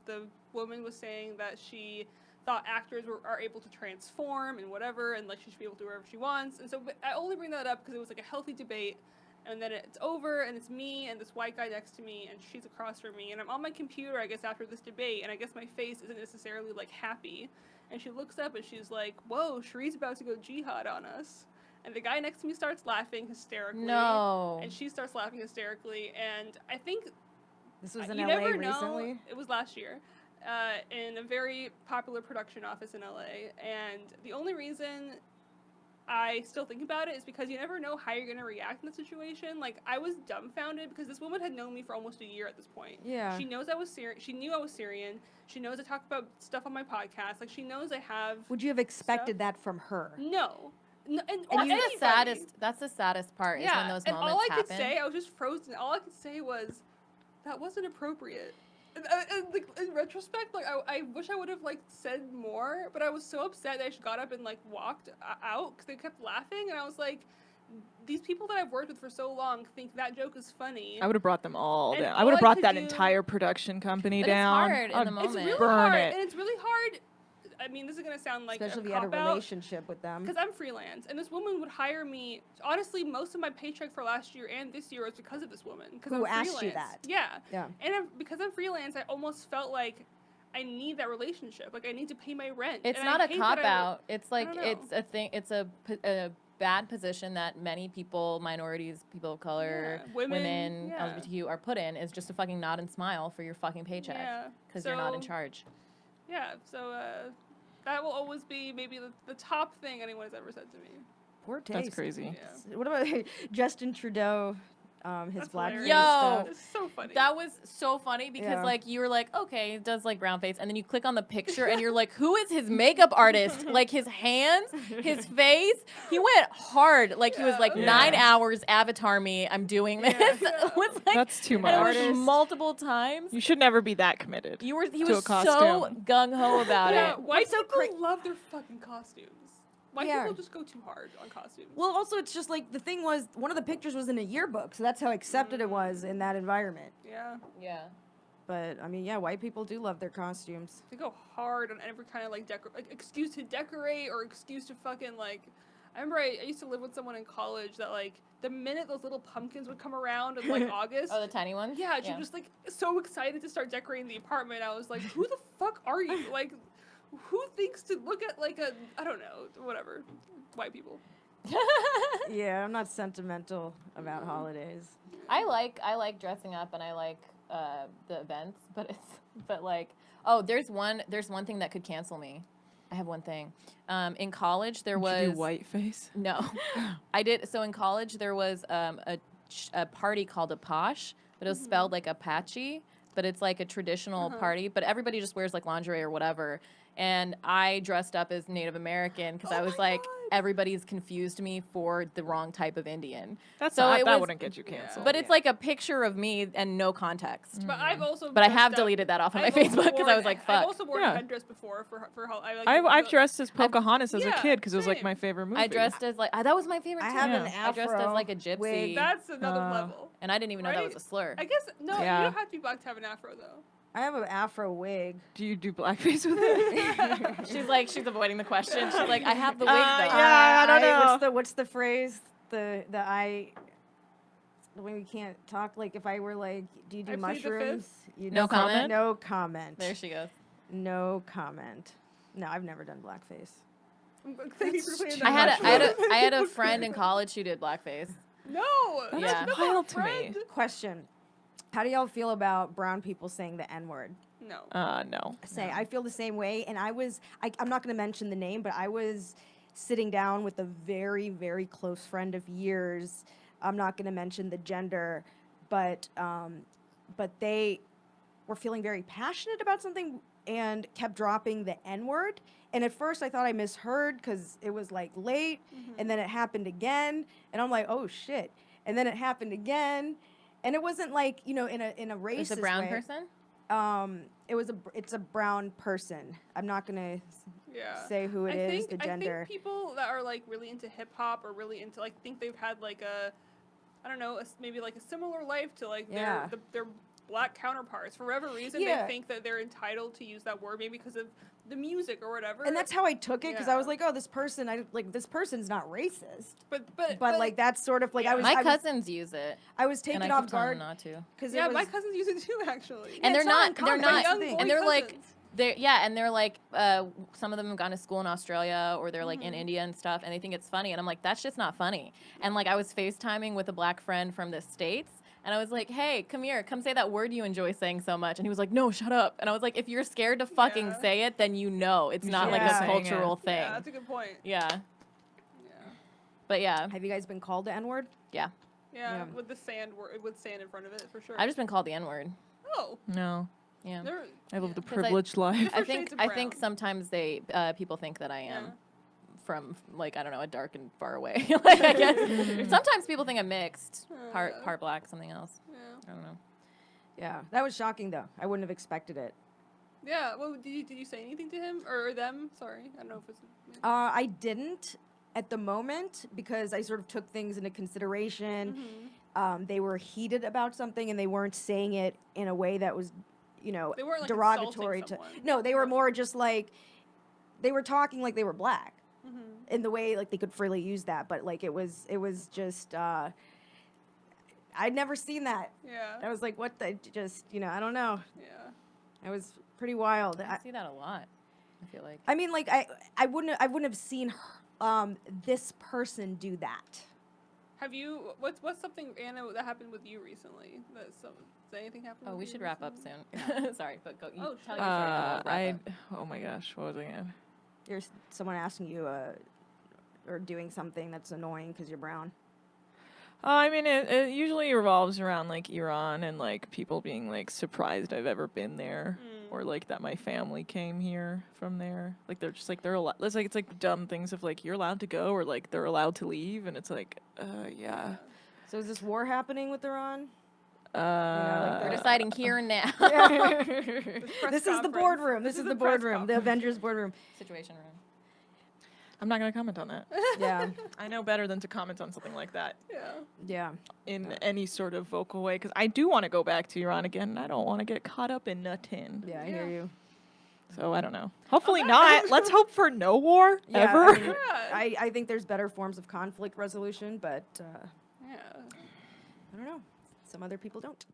the woman was saying that she thought actors are able to transform and whatever, and like she should be able to do whatever she wants. And so I only bring that up because it was like a healthy debate. And then it's over, and it's me and this white guy next to me, and she's across from me. And I'm on my computer, I guess, after this debate, and I guess my face isn't necessarily, like, happy. And she looks up, and she's like, whoa, Sheree's about to go jihad on us. And the guy next to me starts laughing hysterically. No. And she starts laughing hysterically. And I think This was in you LA never recently. know. It was last year. In a very popular production office in LA. And the only reason I still think about it is because you never know how you're going to react in the situation. Like, I was dumbfounded because this woman had known me for almost a year at this point. Yeah. She knows I was Syrian. She knew I was Syrian. She knows I talk about stuff on my podcast. Like, she knows I have... Would you have expected that from her? No. No, and That's anybody. the saddest. That's the saddest part. Is when those and moments all I happen. could say, I was just frozen. All I could say was, that wasn't appropriate. And, like, in retrospect, like I wish I would have like said more, but I was so upset that I just got up and like walked out because they kept laughing, and I was like, these people that I've worked with for so long think that joke is funny. I would have brought them all And down. I all would have I brought could that do- entire production company But it's down. hard in I'd the moment. It's really burn hard, it. and it's really hard. I mean, this is gonna sound like Especially if a you had a cop-out. relationship with them. Because I'm freelance, and this woman would hire me. Honestly, most of my paycheck for last year and this year was because of this woman. Because Who I'm asked you freelance. that? Yeah. Yeah. And because I'm freelance, I almost felt like I need that relationship. Like, I need to pay my rent. It's and not I a hate that cop out. It's like know. it's a thing. It's a bad position that many people, minorities, people of color, Yeah, women, yeah. LGBTQ are put in, is just to fucking nod and smile for your fucking paycheck Yeah. because you're not in So, charge. Yeah. So that will always be maybe the top thing anyone has ever said to me. Poor taste. That's crazy. Yeah. What about Justin Trudeau? His That's black hilarious. Yo! stuff. It's so funny. That was so funny because Yeah. like you were like, okay, it does like brown face, and then you click on the picture and you're like, who is his makeup artist? Like his hands, his face. He went hard. Like he was like Yeah. 9 hours avatar me. I'm doing this. Yeah. It was like That's too and much. it was Artist. multiple times. You should never be that committed. He to was a so costume. gung ho about yeah, it. white so people love their fucking costumes. White Yeah. people just go too hard on costumes. Well, also, it's just like the thing was, one of the pictures was in a yearbook, so that's how accepted it was in that environment. Yeah. Yeah. But I mean, yeah, white people do love their costumes. They go hard on every kind of like excuse to decorate or excuse to fucking like. I remember I used to live with someone in college that like the minute those little pumpkins would come around in like August. Oh, the tiny ones. Yeah, she was just like so excited to start decorating the apartment. I was like, who the fuck are you? Like, who thinks to look at like a, I don't know, whatever, white people. Yeah, I'm not sentimental about holidays. I like dressing up and I like the events, but like there's one thing that could cancel me. I have one thing. In college there Did was you do whiteface? No, I did. So in college there was a party called a posh, but it was spelled like Apache, but it's like a traditional party, but everybody just wears like lingerie or whatever. And I dressed up as Native American because I was like, everybody's confused me for the wrong type of Indian. That's So not, it that was- wouldn't get you canceled. But it's like a picture of me and no context. But I've also. But I dressed have up- deleted that off of my I've also Facebook because I worn- was like, I've fuck. also worn Yeah. a headdress before for how I like. I've the- dressed as Pocahontas as a Yeah, kid because it was like same. my favorite movie. I dressed as like, that was my favorite I too. have an Yeah. I dressed as afro like a gypsy. wig. That's another Uh, level. And I didn't even know that was Right? a slur. I guess no, Yeah. you don't have to be black to have an afro though. I have an afro wig. Do you do blackface with it? She's avoiding the question. She's like, I have the wig though. yeah. I don't know. What's the phrase? The when we can't talk. Like if I were like, do you do I plead the fifth. mushrooms? You No comment? No comment. There she goes. No comment. No, I've never done blackface. Thank you for playing too that much. I had a friend in college who did blackface. No, That's Yeah. not wild a to me. friend. Question: how do y'all feel about brown people saying the N-word? No. No. I feel the same way, and I'm not going to mention the name, but I was sitting down with a very, very close friend of years. I'm not going to mention the gender, but they were feeling very passionate about something and kept dropping the N-word. And at first I thought I misheard because it was like late, and then it happened again, and I'm like, oh shit. And then it happened again, and it wasn't like, in a racist It's a brown way. person? It's a brown person. I'm not gonna Yeah. say who it is, the gender. I think people that are like really into hip hop or really into like think they've had like a, I don't know, maybe like a similar life to like Yeah. their black counterparts. For whatever reason, Yeah. they think that they're entitled to use that word maybe because of the music or whatever. And that's how I took it because I was Yeah. like, oh, this person's not racist. but But like that's sort of like Yeah. My cousins use it. I was And taken I off keep telling guard them not to. because yeah, my cousins use it too actually. And it's they're not not, they're uncommon. not, That's the young thing. boy and they're like, cousins. and they're like, some of them have gone to school in Australia or they're like in India and stuff, and they think it's funny. And I'm like, that's just not funny. And like, I was FaceTiming with a black friend from the States, and I was like, hey, come here, come say that word you enjoy saying so much. And he was like, no, shut up. And I was like, if you're scared to fucking Yeah. say it, then it's not like should a be saying cultural it. thing. Yeah, that's a good point. Yeah. Yeah. But yeah, Have you guys been called the N-word? Yeah, Yeah. with the sand with sand in front of it for sure. I've just been called the N-word. Oh, No. Yeah. there- I live the 'Cause I- privileged life. I for shades think of I think brown. sometimes people think that I am Yeah. from like I don't know, a dark and far away. Like I guess sometimes people think I'm mixed, Yeah. part black, something else. Yeah. I don't know. Yeah, that was shocking though. I wouldn't have expected it. Yeah. Well, did you say anything to him or them? Sorry, I don't know if it's. I didn't at the moment because I sort of took things into consideration. Mhm. They were heated about something and they weren't saying it in a way that was, They weren't like derogatory insulting to. someone. No, they were more just like they were talking like they were black Mhm. in the way like they could freely use that, but like it was just. I'd never seen that. Yeah. I was like, what the? Just I don't know. Yeah. It was pretty wild. I see that a lot. I feel like. I mean, like I wouldn't have seen this person do that. Have you? What's something, Anna, that happened with you recently? Did anything happen? Oh, with we you should wrap up recently? soon. Sorry, but go. You Oh, tell your story. and we'll wrap up. Oh my gosh, what was I gonna? There's someone asking you or doing something that's annoying because you're brown. I mean, it usually revolves around like Iran and like people being like surprised I've ever been there, or like that my family came here from there. Like they're just like they're allowed. It's like dumb things of like you're allowed to go or like they're allowed to leave, and it's like, yeah. So is this war happening with Iran? We're deciding here and now. This is the boardroom. This is the boardroom. The Avengers boardroom. Situation room. I'm not gonna comment on that. Yeah. I know better than to comment on something like that Yeah. Yeah. in any sort of vocal way because I do want to go back to Iran again, and I don't want to get caught up in nothing. Yeah, I hear you. So I don't know. Hopefully not. Let's hope for no war Yeah, ever. I, mean, Yeah. I think there's better forms of conflict resolution, but Yeah. I don't know. Some other people don't.